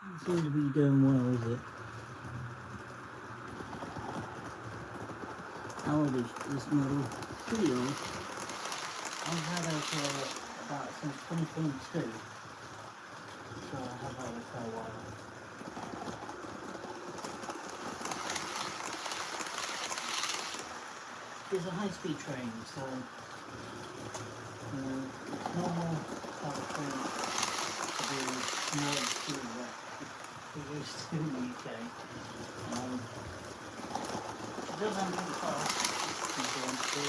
It seems to be doing well, is it? How old is this model? Pretty old. I've had her for about since 2022. So I have had her for a while. It's a high-speed train, so it's normal type of train to be more than speed that we used to in the UK. It does run pretty fast, if you want to.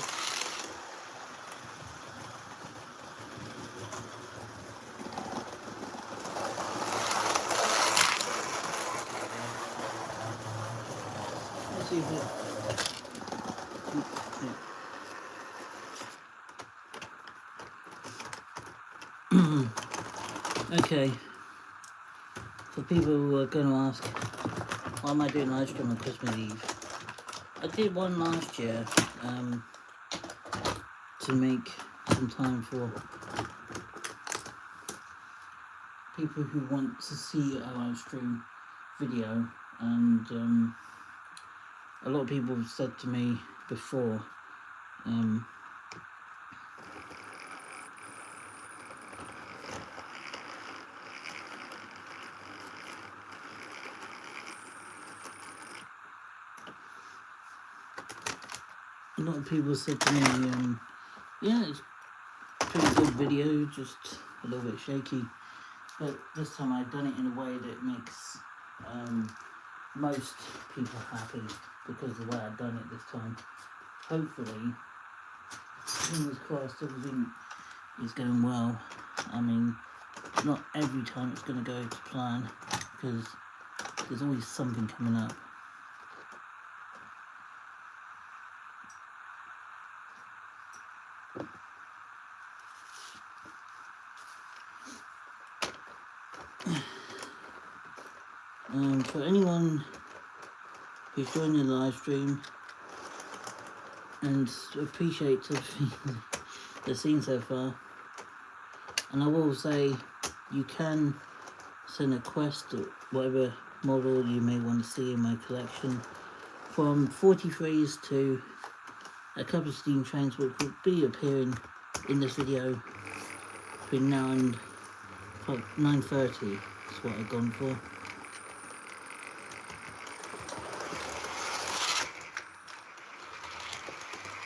Let's see if it... Okay, For people who are going to ask, why am I doing live stream on Christmas Eve? I did one last year to make some time for people who want to see a live stream video, and a lot of people have said to me before, a lot of people said to me, yeah, it's a pretty good video, just a little bit shaky, but this time I've done it in a way that makes most people happy, because of the way I've done it this time. Hopefully, fingers crossed, everything is going well. I mean, not every time it's going to go to plan, because there's always something coming up. For anyone who's joining the live stream and appreciates everything they've seen so far, and I will say, you can send a request to whatever model you may want to see in my collection, from 43s to a couple of steam trains, which will be appearing in this video between now and 9:30. That's what I've gone for.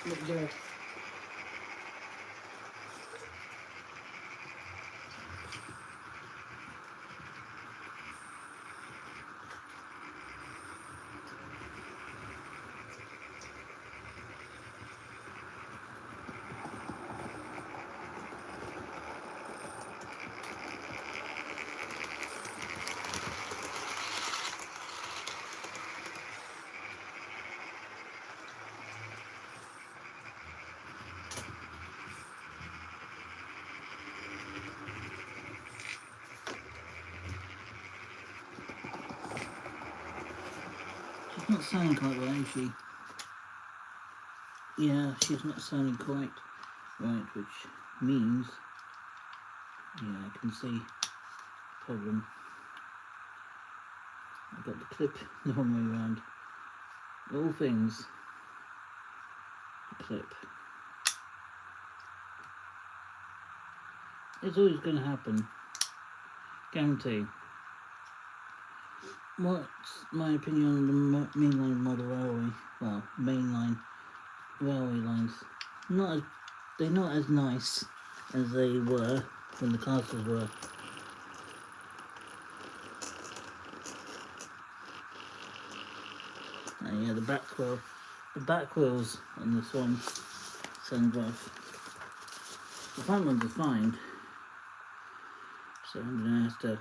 Look there. She's not sounding quite right, is she? Yeah, she's not sounding quite right, which means, yeah, I can see the problem. I've got the clip the wrong way around. All things, the clip. It's always going to happen, guarantee. What's my opinion on the mainline model railway? Well, mainline railway lines. They're not as nice as they were when the castles were. Yeah, the back wheels on this one sound rough. The front ones are fine, so I'm gonna have to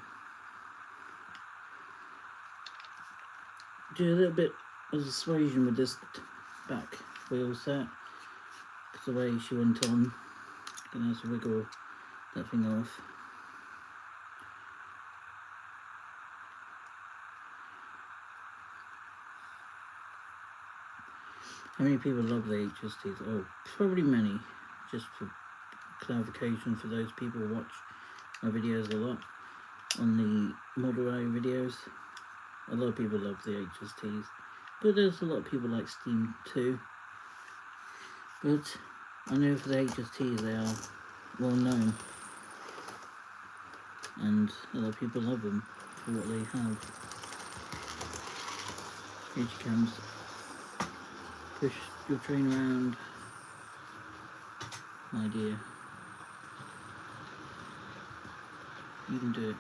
do a little bit of persuasion with this back wheel set, because the way she went on, gonna have to wiggle that thing off. How many people love the HSTs? Oh, probably many. Just for clarification for those people who watch my videos a lot on the Model A videos, a lot of people love the HSTs, but there's a lot of people like Steam too. But I know for the HSTs they are well known, and a lot of people love them for what they have. Here she comes. Push your train around, my dear. You can do it.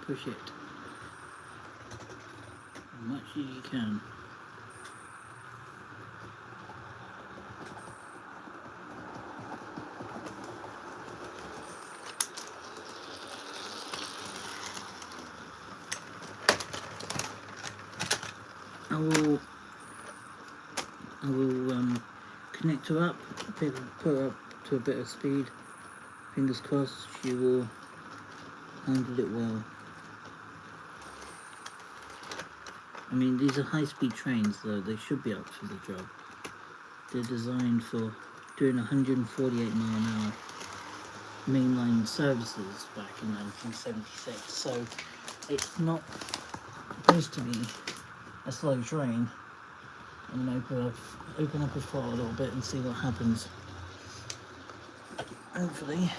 Push it as much as you can. I will connect her up, put her up to a bit of speed. Fingers crossed she will handle it well. I mean, these are high-speed trains, though. They should be up for the job. They're designed for doing 148 mile an hour mainline services back in 1976. So it's not supposed to be a slow train. I'm going to open up a throttle a little bit and see what happens. Hopefully,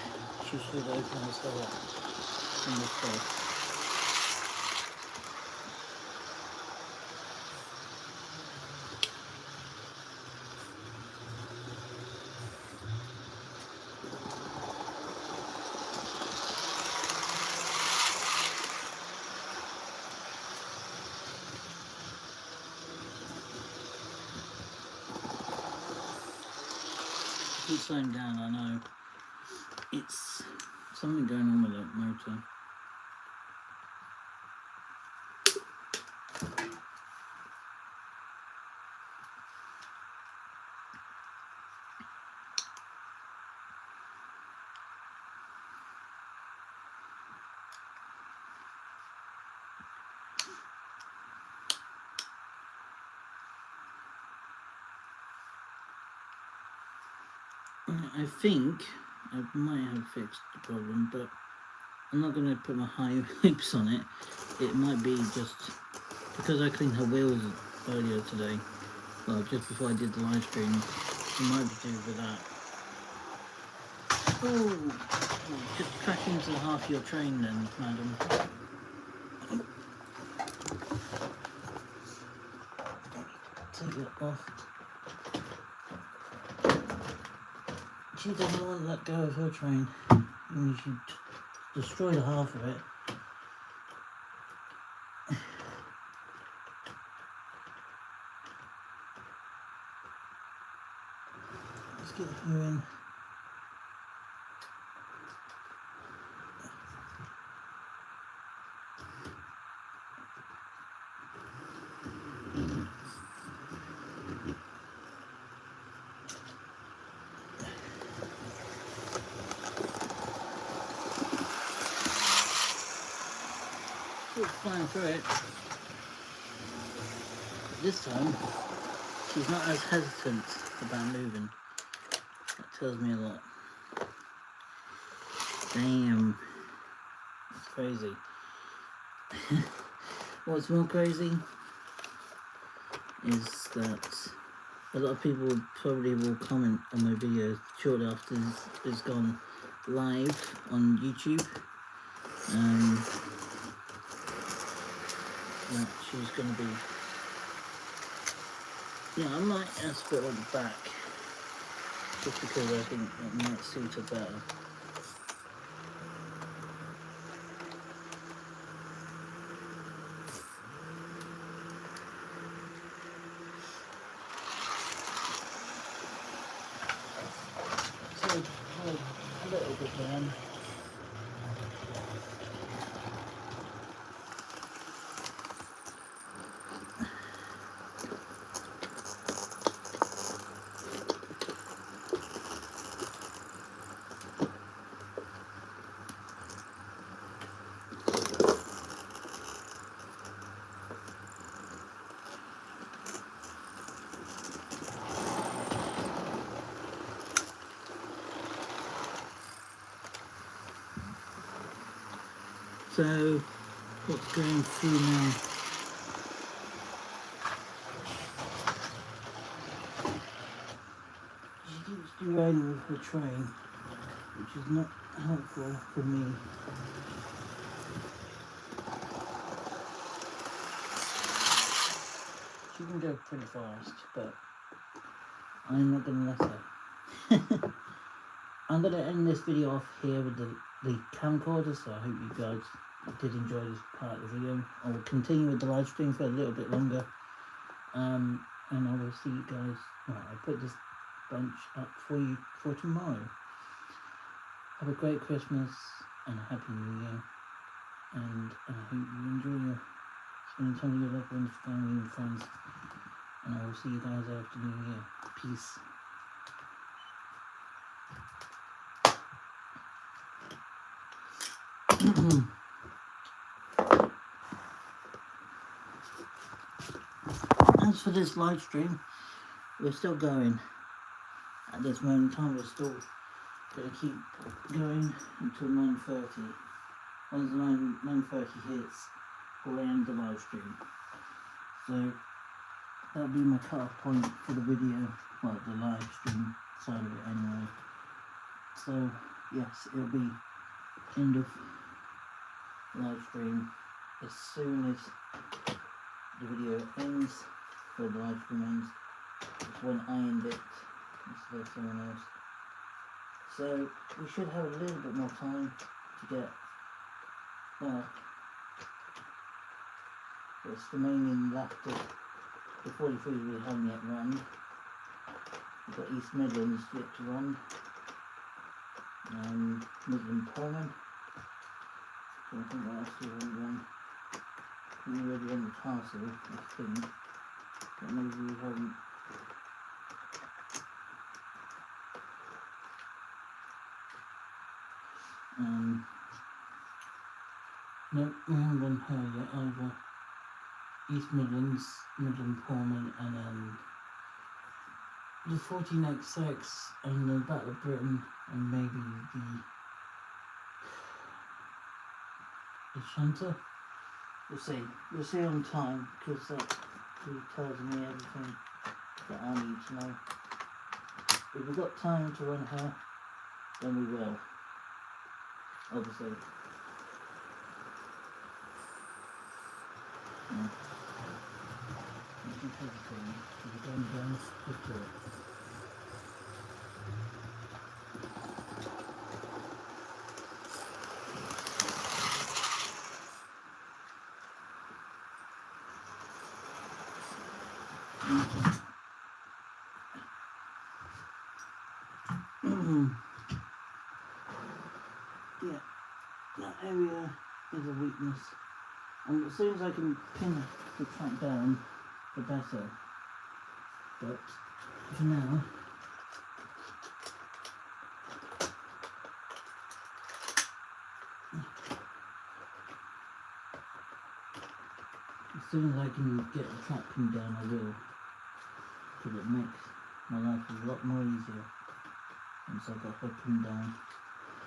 she should open herself up. Fingers crossed. Keep slowing down, I know. It's something going on with that motor. I think I might have fixed the problem, but I'm not going to put my high hopes on it. It might be just because I cleaned her wheels earlier today, well, just before I did the live stream. It might be due to that. Oh, just crack into half your train then, madam. Take it off. She doesn't want to let go of her train. I mean, she destroyed half of it. Let's get you in. She's flying through it. This time, she's not as hesitant about moving. That tells me a lot. Damn. That's crazy. What's more crazy is that a lot of people probably will comment on my video shortly after it's gone live on YouTube. That she's going to be... Yeah, I might ask it on the back, just because I think it might suit her better. So, a little bit then. So, what's going through now? She keeps derailing with her train, which is not helpful for me. She can go pretty fast, but I'm not going to let her. I'm going to end this video off here with the camcorder, so I hope you guys did enjoy this part of the video. I will continue with the live stream for a little bit longer, and I will see you guys. Well, I'll put this bunch up for you for tomorrow. Have a great Christmas and a Happy New Year, and I hope you enjoy your spending time with your loved ones, family and friends, and I will see you guys after New Year. Peace. as for this live stream, we're still going. At this moment in time, we're still going to keep going until 9:30. Once 9:30 hits, we'll end the live stream. So that'll be my cut-off point for the video, well, the live stream side of it anyway. So yes, it'll be end of live stream as soon as the video ends, or the live stream ends. It's when I end it instead of someone else. So we should have a little bit more time to get, well, what's remaining left of the 43 we haven't yet run. We've got East Midlands yet to run, and Midland Pullman. I don't think what else we haven't run. We already run the Castle, I think, but maybe we haven't. No, we haven't done her yet either. East Midlands, Midland Pullman, and then the 14XX, and the Battle of Britain, and maybe the Shanta. We'll see. We'll see on time, because that really tells me everything that I need to know. If we've got time to run her, then we will. Obviously. Yeah. You can hesitate, because you're going down the floor. Yeah, that area is a weakness, and as soon as I can pin the track down, the better. But for now, as soon as I can get the track pinned down, I will, because it makes my life a lot more easier once I've got her pinned down,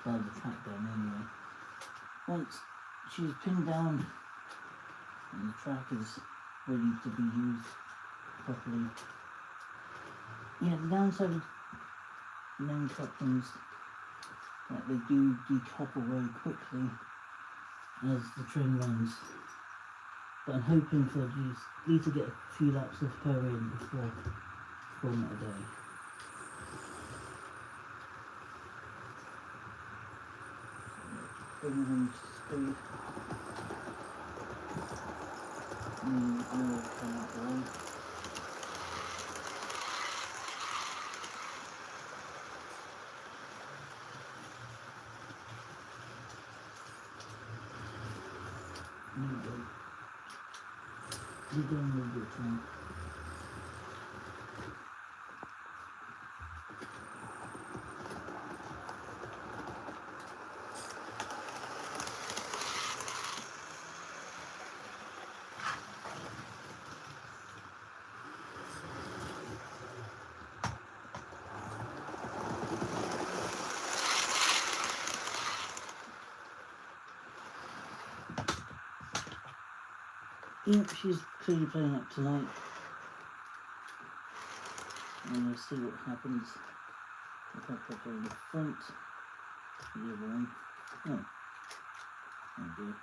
well, the track down anyway. Once she's pinned down and the track is ready to be used properly. Yeah, the downside of main couplings, that they do decouple very quickly as the train runs. But I'm hoping for at least to get a few laps of her in before calling it a day. Bring him to speed. And I'll come out the way. You don't need your train. Yep, she's clearly playing up tonight. And we'll see what happens if I put her in the front. The other one. Oh. Oh dear.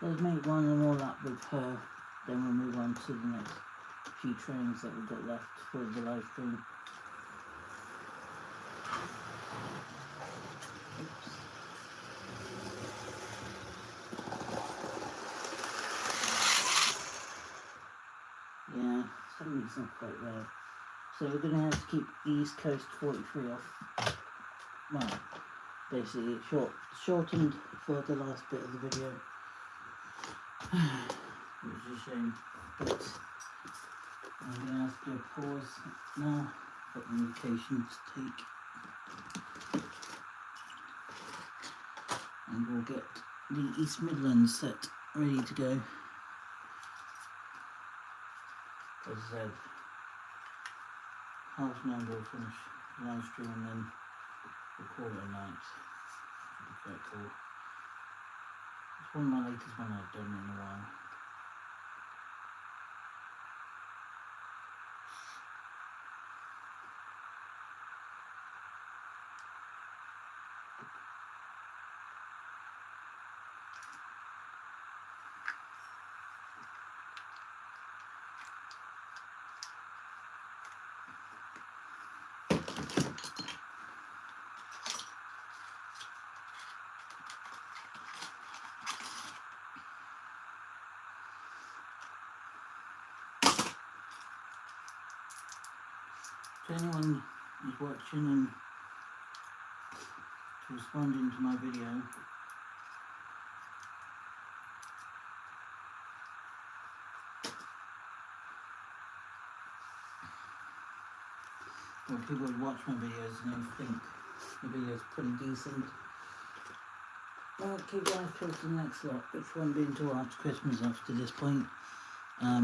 Let's make one more lap with her, then we'll move on to the next few trains that we've got left for the live stream. Oops. Yeah, something's not quite right. So we're going to have to keep the East Coast 43 off. Well, basically shortened for the last bit of the video. Which is a shame, but I'm going to have to do a pause now. Got the medication to take. and we'll get the East Midlands set ready to go. As I said, 9:30 we'll finish the live stream and then we'll call it a night. Should be quite cool. It's one of my latest one I've done in a while. To anyone who's watching and responding to my video, or people who watch my videos and they think the video's pretty decent, well, keep your eyes peeled to the next lot, which won't be until after Christmas after this point. I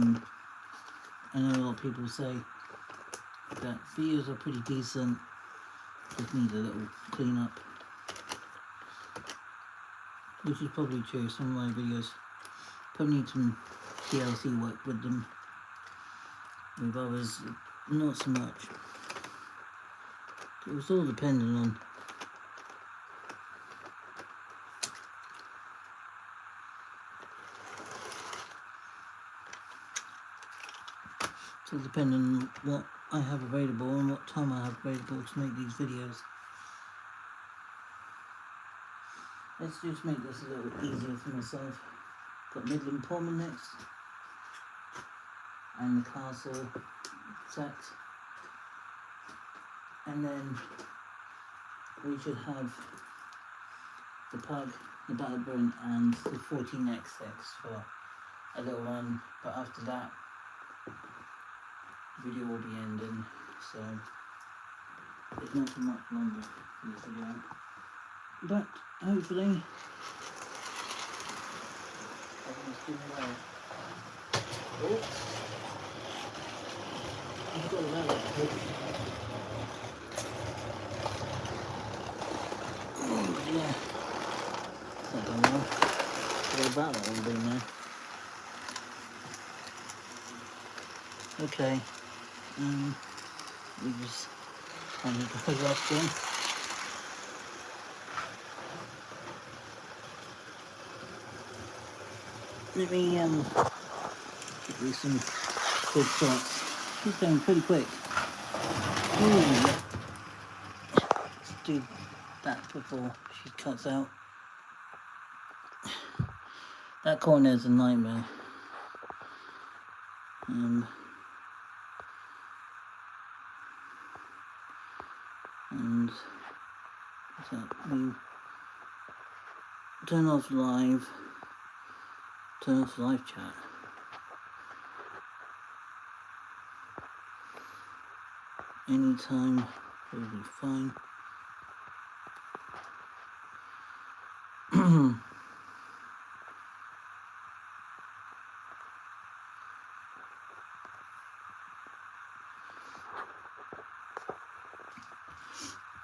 know a lot of people say that videos are pretty decent, just need a little clean up, which is probably true. Some of my videos probably need some TLC work with them, with others not so much. It's all dependent on what I have available and what time I have available to make these videos. Let's just make this a little easier for myself. Got Midland Pullman next, and the castle set, and then we should have the pug, the Battleburn, and the 14XX for a little run, but after that the video will be ending, so it's not for much longer for this video, but hopefully everyone's doing well. Oh, I forgot about that. Oh yeah, it's not going well. Forgot about that one being there. Okay, we just kind of goes off again. Let me give you some good shots. She's going pretty quick. Ooh. Let's do that before she cuts out. That corner is a nightmare. And so we turn off live chat. Anytime will be fine.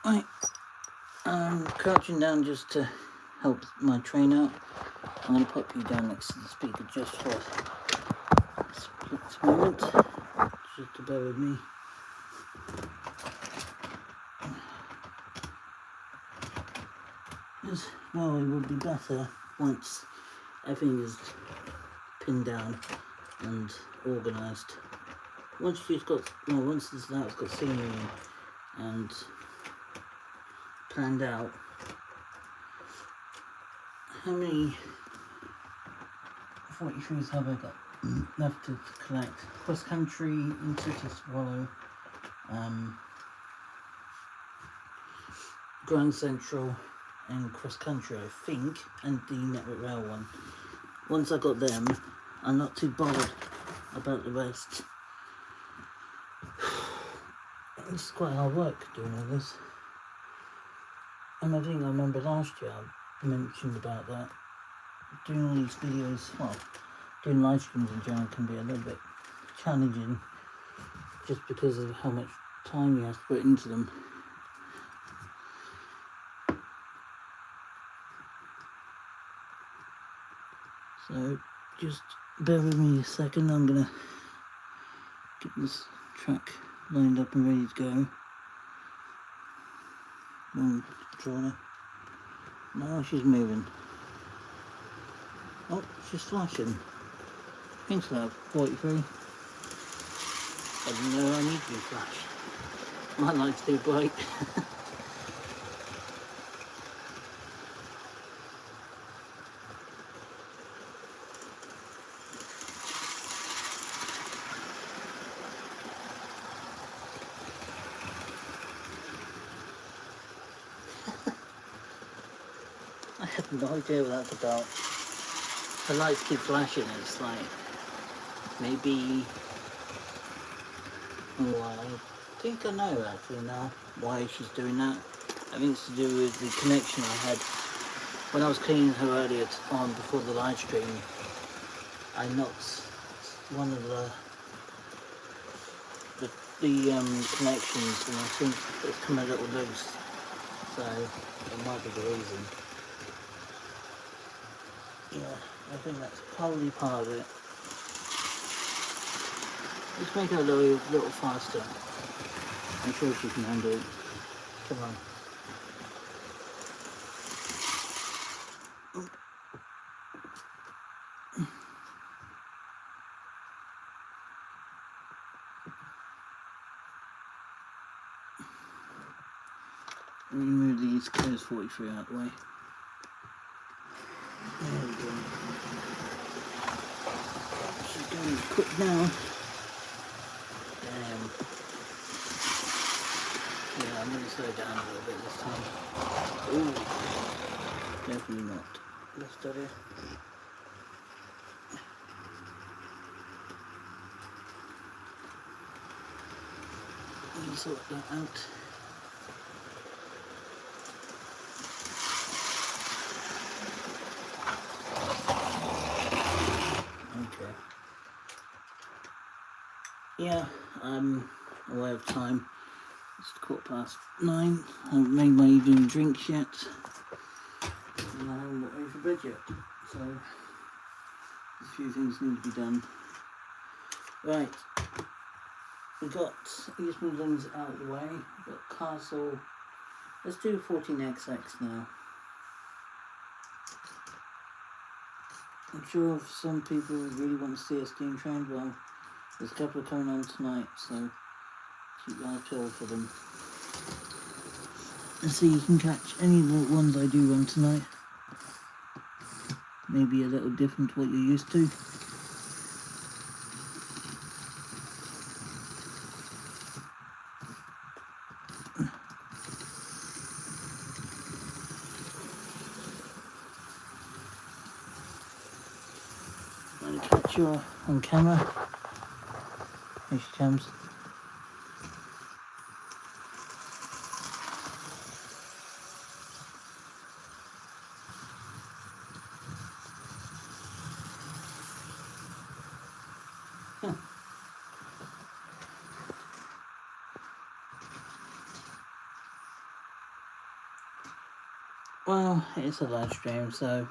Right, I'm crouching down just to help my train out. I'm going to pop you down next to the speaker just for a split moment, just to bear with me. As well, it would be better once everything is pinned down and organised. Once this house got scenery and planned out. How many 43s have I got left to collect? Cross Country, Intercity Swallow, Grand Central and Cross Country, I think, and the Network Rail one. Once I got them, I'm not too bothered about the rest. It's quite hard work doing all this. And I think I remember last year mentioned about that. Doing all these videos, well, doing live streams in general can be a little bit challenging just because of how much time you have to put into them. So just bear with me a second, I'm gonna get this track lined up and ready to go. Drawn. Now she's moving. Oh, she's flashing. Pink Lab 43. I didn't know I need to be flashed. My light's too bright. I have no idea what that's about. The lights keep flashing, it's like maybe, oh, I think I know actually now why she's doing that. I think it's to do with the connection I had when I was cleaning her earlier on before the live stream. I knocked one of the connections, and I think it's come a little loose, so it might be the reason. Yeah, I think that's probably part of it. Let's make her a little faster. I'm sure she can handle it. Come on. Let me move these clothes 43 out of the way. There we go. She's going quick now. Damn. Yeah, I'm going to slow down a little bit this time. Ooh. Definitely not. Let's study. Let me sort that out. Okay. Yeah, I'm aware of time. It's 9:15. I haven't made my evening drinks yet. And I haven't got ready for bed yet. So, a few things need to be done. Right. We've got East Midlands out of the way. We've got Castle. Let's do 14XX now. I'm sure if some people really want to see a steam train, well, there's a couple coming on tonight, so keep your eyes peeled for them. And see, you can catch any of the ones I do run tonight. Maybe a little different to what you're used to. I'm going to catch you on camera. Here she comes. Well, it's a live stream, so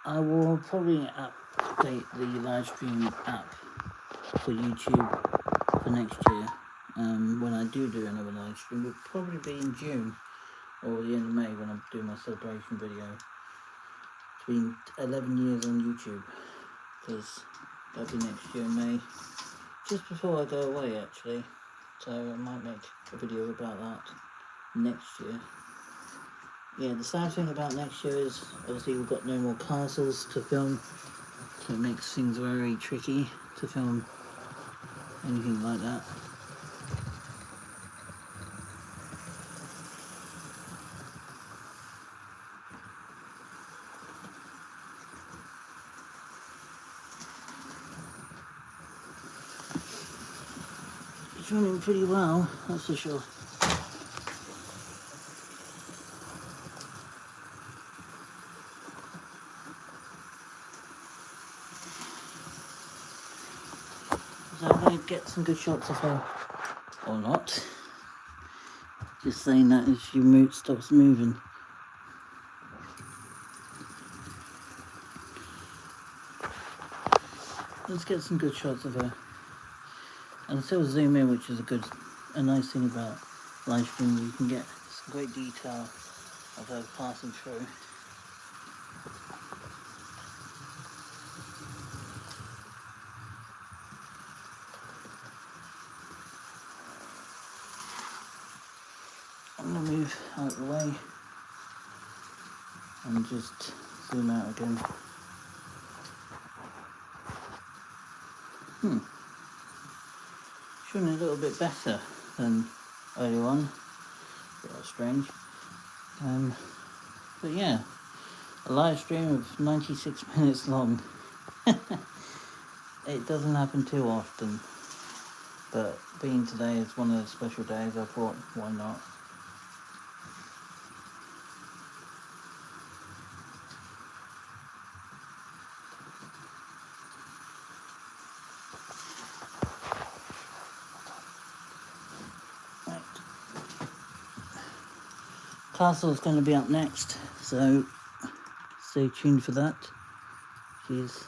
I will probably update the live stream app for YouTube for next year. When I do another live stream, will probably be in June or the end of May when I do my celebration video. It's been 11 years on YouTube, because that'll be next year in May, just before I go away actually, so I might make a video about that next year. Yeah, the sad thing about next year is obviously we've got no more castles to film, so it makes things very tricky to film anything like that. It's running pretty well, that's for sure. So I'm going to get some good shots of her, or not. Just saying that as she stops moving. Let's get some good shots of her. And still zoom in, which is a nice thing about live streaming. You can get some great detail of her passing through. I'm going to move out of the way and just zoom out again. Showing a little bit better than earlier on. A bit strange. But yeah, a live stream of 96 minutes long. It doesn't happen too often. But being today is one of the special days, I thought, why not? Right. Castle's going to be up next, so stay tuned for that. She's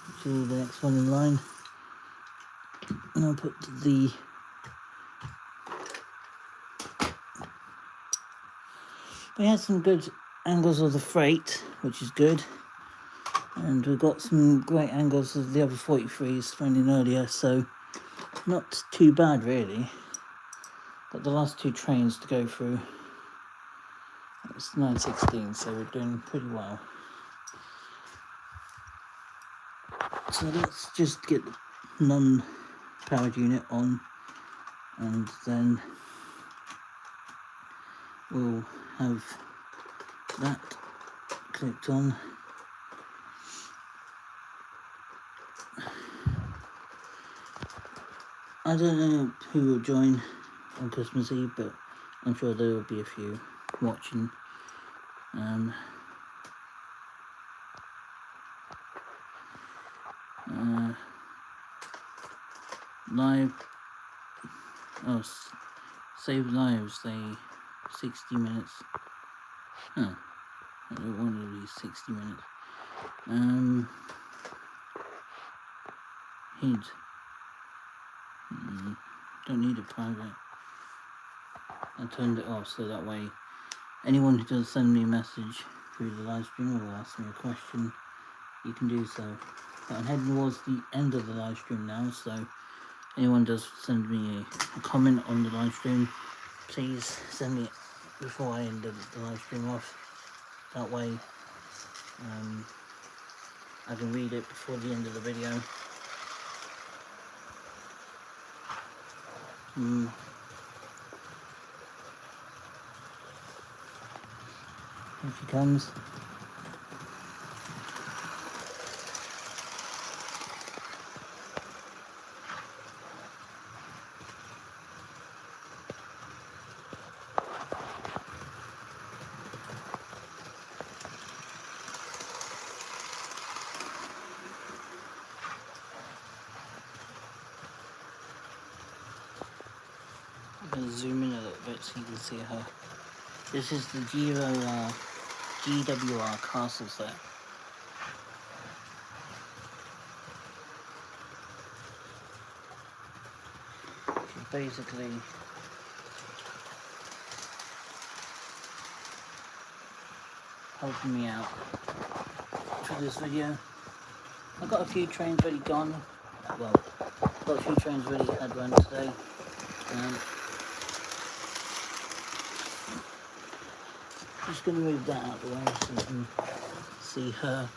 actually the next one in line. And I'll put we had some good angles of the freight, which is good. And we've got some great angles of the other 43s running earlier, so not too bad really. Got the last two trains to go through. It's 9:16, so we're doing pretty well. So let's just get the non-powered unit on, and then we'll have that clicked on. I don't know who will join on Christmas Eve, but I'm sure there will be a few watching. Live, save lives, say 60 minutes. I don't want to be 60 minutes. Hid. Don't need a private. I turned it off so that way anyone who does send me a message through the live stream or ask me a question, you can do so. But I'm heading towards the end of the live stream now, so anyone does send me a comment on the live stream, please send me it before I end the live stream off. That way I can read it before the end of the video. Here she comes. I'm going to zoom in a little bit so you can see her. This is the GWR castle set. She's basically helping me out for this video. I've got a few trains already gone. Well, got a few trains already had run today. Just going to move that out of the way so you can see her.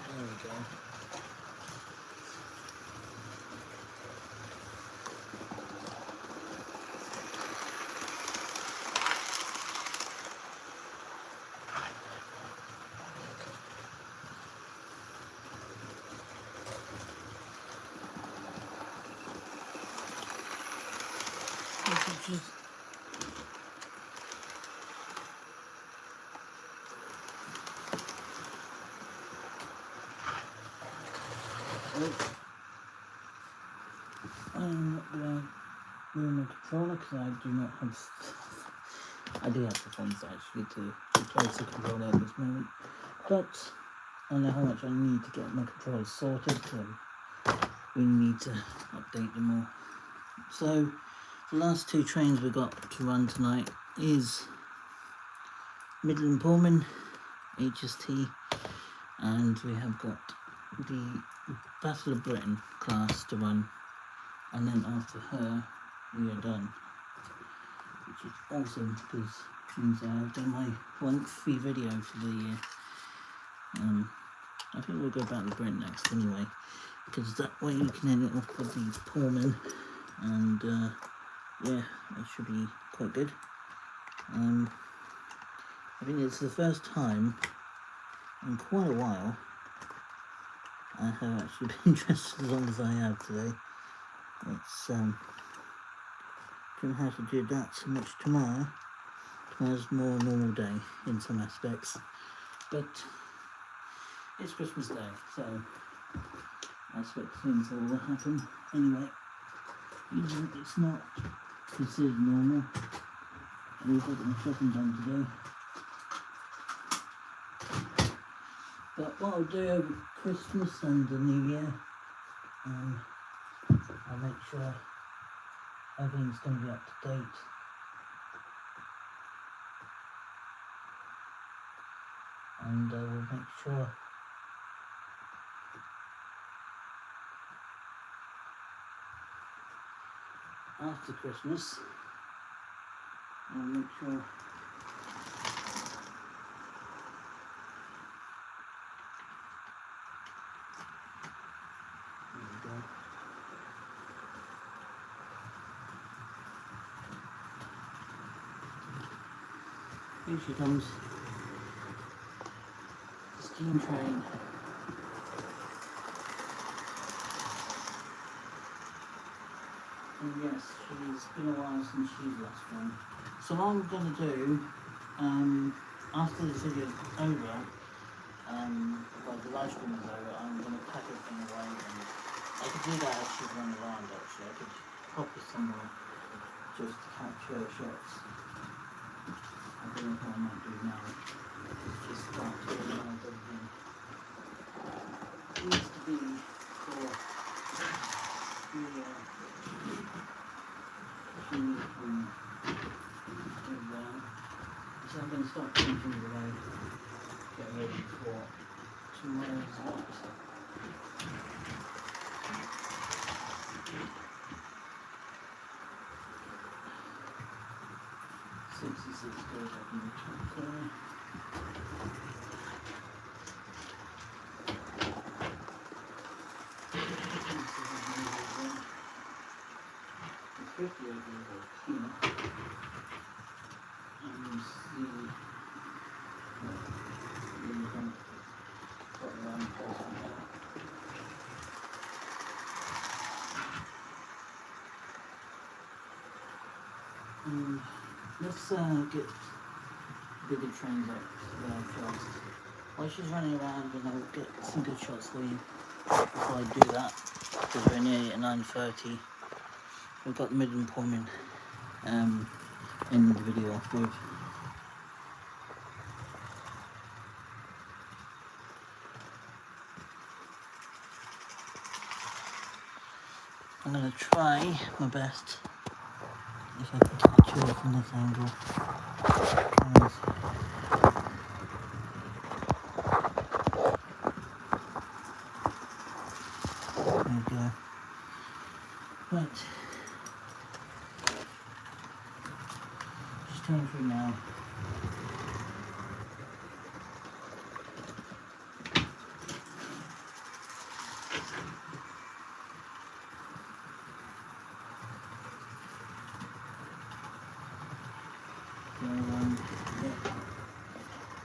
There we go. I'm not going to move my controller because I do not have. I do have the funds actually to replace the controller at this moment, but I know how much I need to get my controllers sorted, so we need to update them all. So the last two trains we got to run tonight is Midland Pullman HST, and we have got the Battle of Britain class to run, and then after her we are done, which is awesome because it means I've done my one free video for the year. I think we'll go Battle of Britain next anyway, because that way you can end it off with the Pullman, and yeah, it should be quite good. I think it's the first time in quite a while I have actually been dressed as long as I have today. It's gonna have to do that so much tomorrow. Tomorrow's a more normal day in some aspects, but it's Christmas Day, so I expect things will happen anyway, even if it's not considered normal. At least I got my shopping done today. But what I'll do over Christmas and the New Year, I'll make sure everything's going to be up to date. And we'll make sure after Christmas, I'll make sure here she comes, the steam train. And yes, it's been a while since she's last one. So what I'm going to do, after this video is over, like the live stream is over, I'm going to pack everything away, and I could do that as she's running around actually. I could pop her somewhere just to capture her shots. I don't know what I might do now. Just start to organise everything. It needs to be for the so I'm going to start putting things away, get ready for tomorrow's lot. 66 goes up in the top there. The 50 goes up here. And you see got around person there. Let's get bigger trains up there first. While she's running around, and I'll get some good shots for you before I do that, because we're nearly at 9:30. We've got Midland Pullman in the video off with. I'm going to try my best if I can catch her from this angle. There we go. Right. Just coming through now.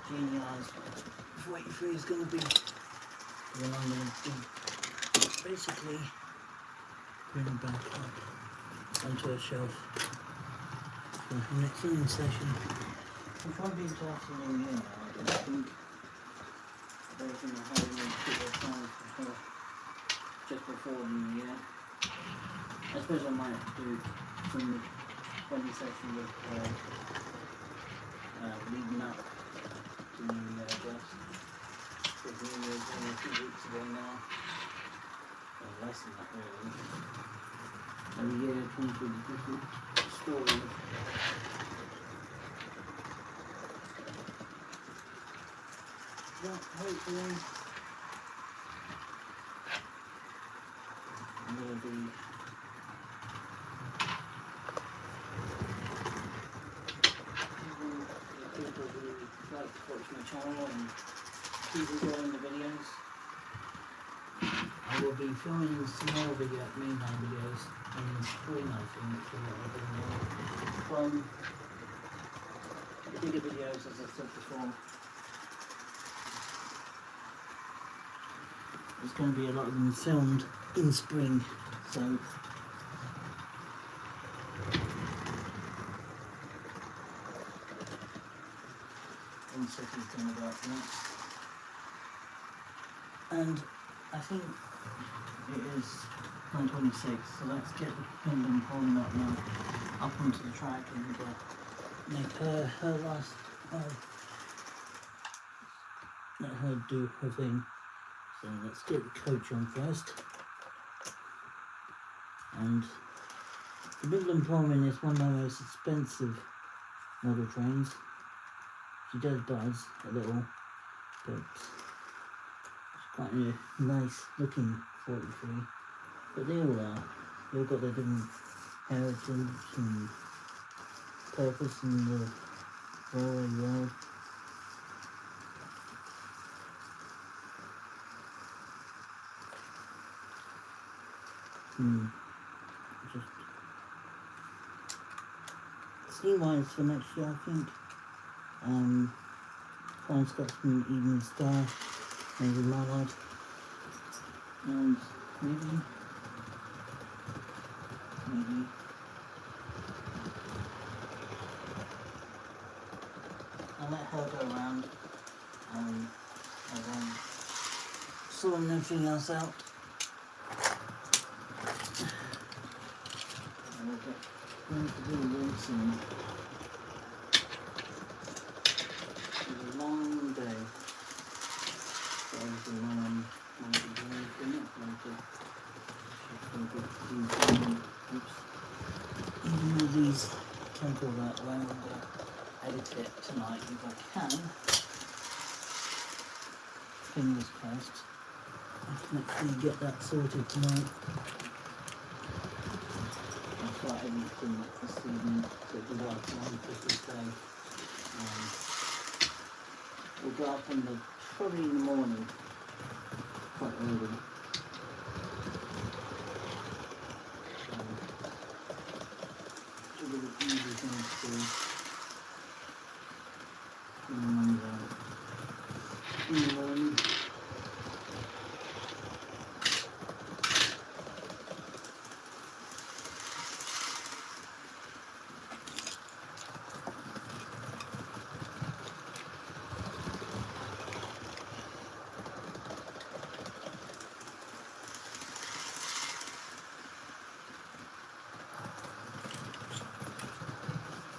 Genius 43 is going to be when I'm going to be basically bring it back up onto a shelf for the next filming session. Which won't be until after the New Year now, I don't think. They're going to have a particular time for her. just before the New Year. I suppose I might do some 20 sessions of leading up to New Year, I guess. Because New Year's only a few weeks away now. Or less than that, really. And the year comes with different stories. But hopefully will be people who like to watch my channel and keep enjoying the videos. I will be filming some more mainline videos in spring, I think, for what I've been doing. From the bigger videos, as I said before. There's going to be a lot of them filmed in spring, so one second's done about that. And I think it is 1:26, so let's get the pendulum pulling up now, up onto the track and make her last, let her do her thing. So let's get the coach on first. And the Midland Pullman is one of my most expensive model trains. She does buzz a little, but it's quite a nice looking 43. But they all are. They've all got their different heritage and purpose in the railway world. Just steam-wise for next year, I think. Flying Scotsman, Evening Star, maybe Mallard, and maybe. I'll let her go around and then sorting everything else out. And we'll get going to do rinsing. It's a long day. So obviously when I'm going to do anything, I'm going to oops. Even with these temple that way, I'm going to edit it tonight if I can. Fingers crossed. I can actually get that sorted tonight. I'll start editing this evening so it'll go up on Christmas Day. We'll go up probably in the morning, quite early. Should be the easy thing to do. In the morning.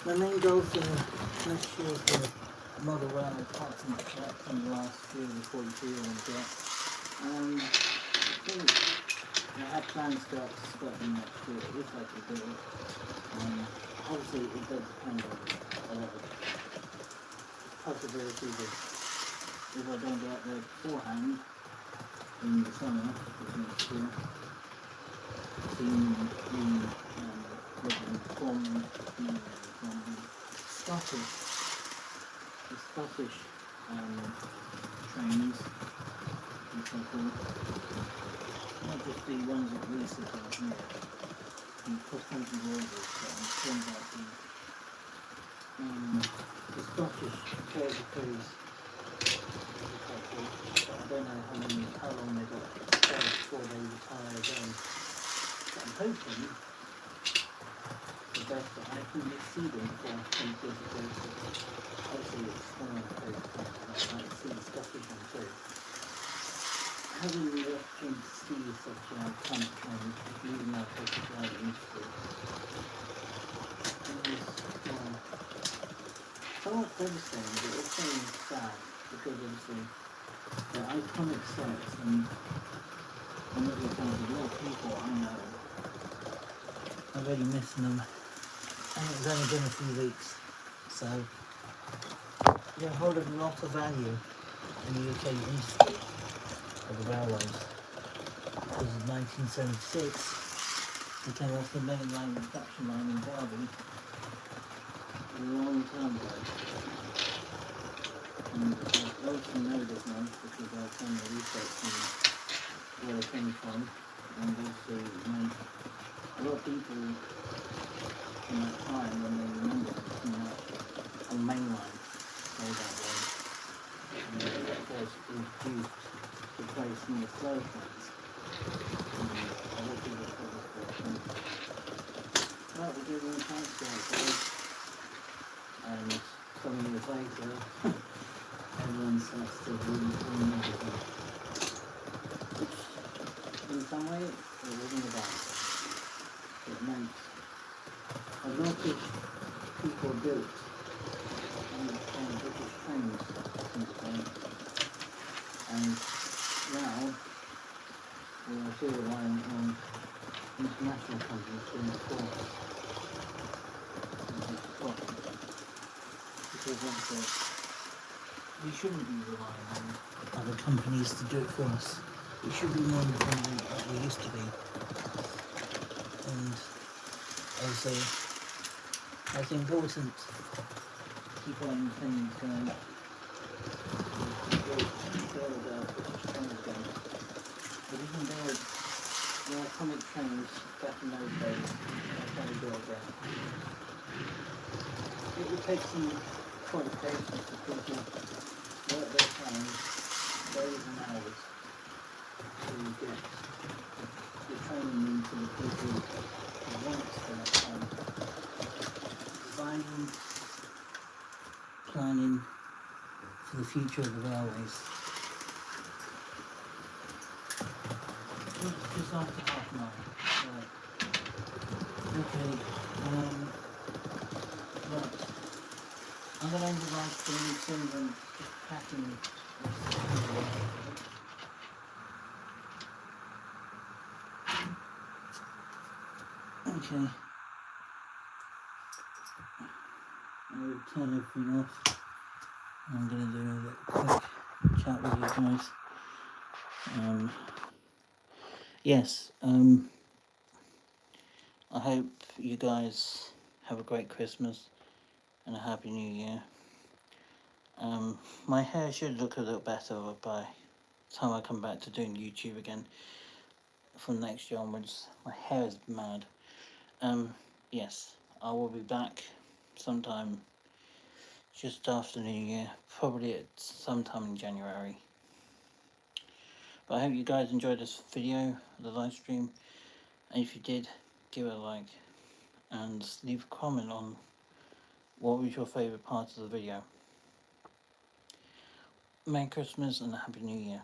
My main goal for next year for Model Rail, apart from collecting the last few of the 42 I want to get, I think I had plans to go up to Scotland next year if I could do it. Obviously it does depend on a lot of possibilities of if I don't get out there beforehand in the summer of next year, seeing the Pullman, the Scottish trains, which are cool. Not just the ones that we sit on here, the cross-country borders, but in terms of the Scottish Treasure Cruise. I don't know how long they got before they retire again. But I'm hoping the best that I can see them before 2030. Obviously it's still on the coast, but I'd like to see the Scottish one too. Having the opportunity to see such a somewhat devastating, but also sad, because obviously the iconic sets and I'm looking forward to a lot of people I know are really missing them. And it's only been a few weeks, so they hold a lot of value in the UK history of the railways. Because in 1976, they came off the main line production line in Derby a long time ago. And I also know this one because I've done the research on where they came from, and also a lot of people from that time when they remember it from that on the main line way that way. And they were first introduced to place in the slow trains. And a lot of people told us that. Well, we're doing all kinds of guys. And some years later, everyone starts to really own everything. Which, in some way, it wasn't a bad thing. It meant a lot of people built on British trains since then. And now, we are still relying on international companies to enforce this problem. Because obviously, we shouldn't be relying on other companies to do it for us. We should be more independent like we used to be. And also, it's important to keep on things going to build British trains again. But even though the iconic trains back in those days, that's how we do it again. It would take some qualifications for people to work their trains days and hours to get the training into the people who want that designing, planning for the future of the railways. Just after 9:30. Right. Okay. Right. I'm going to end the live stream soon and just packing this. Okay. I'll turn everything off. I'm going to do a little quick chat with you guys. Yes, I hope you guys have a great Christmas and a Happy New Year. My hair should look a little better by the time I come back to doing YouTube again from next year onwards. My hair is mad. Yes, I will be back sometime just after New Year, probably at sometime in January. But I hope you guys enjoyed this video, the live stream, and if you did, give it a like and leave a comment on what was your favourite part of the video. Merry Christmas and a Happy New Year.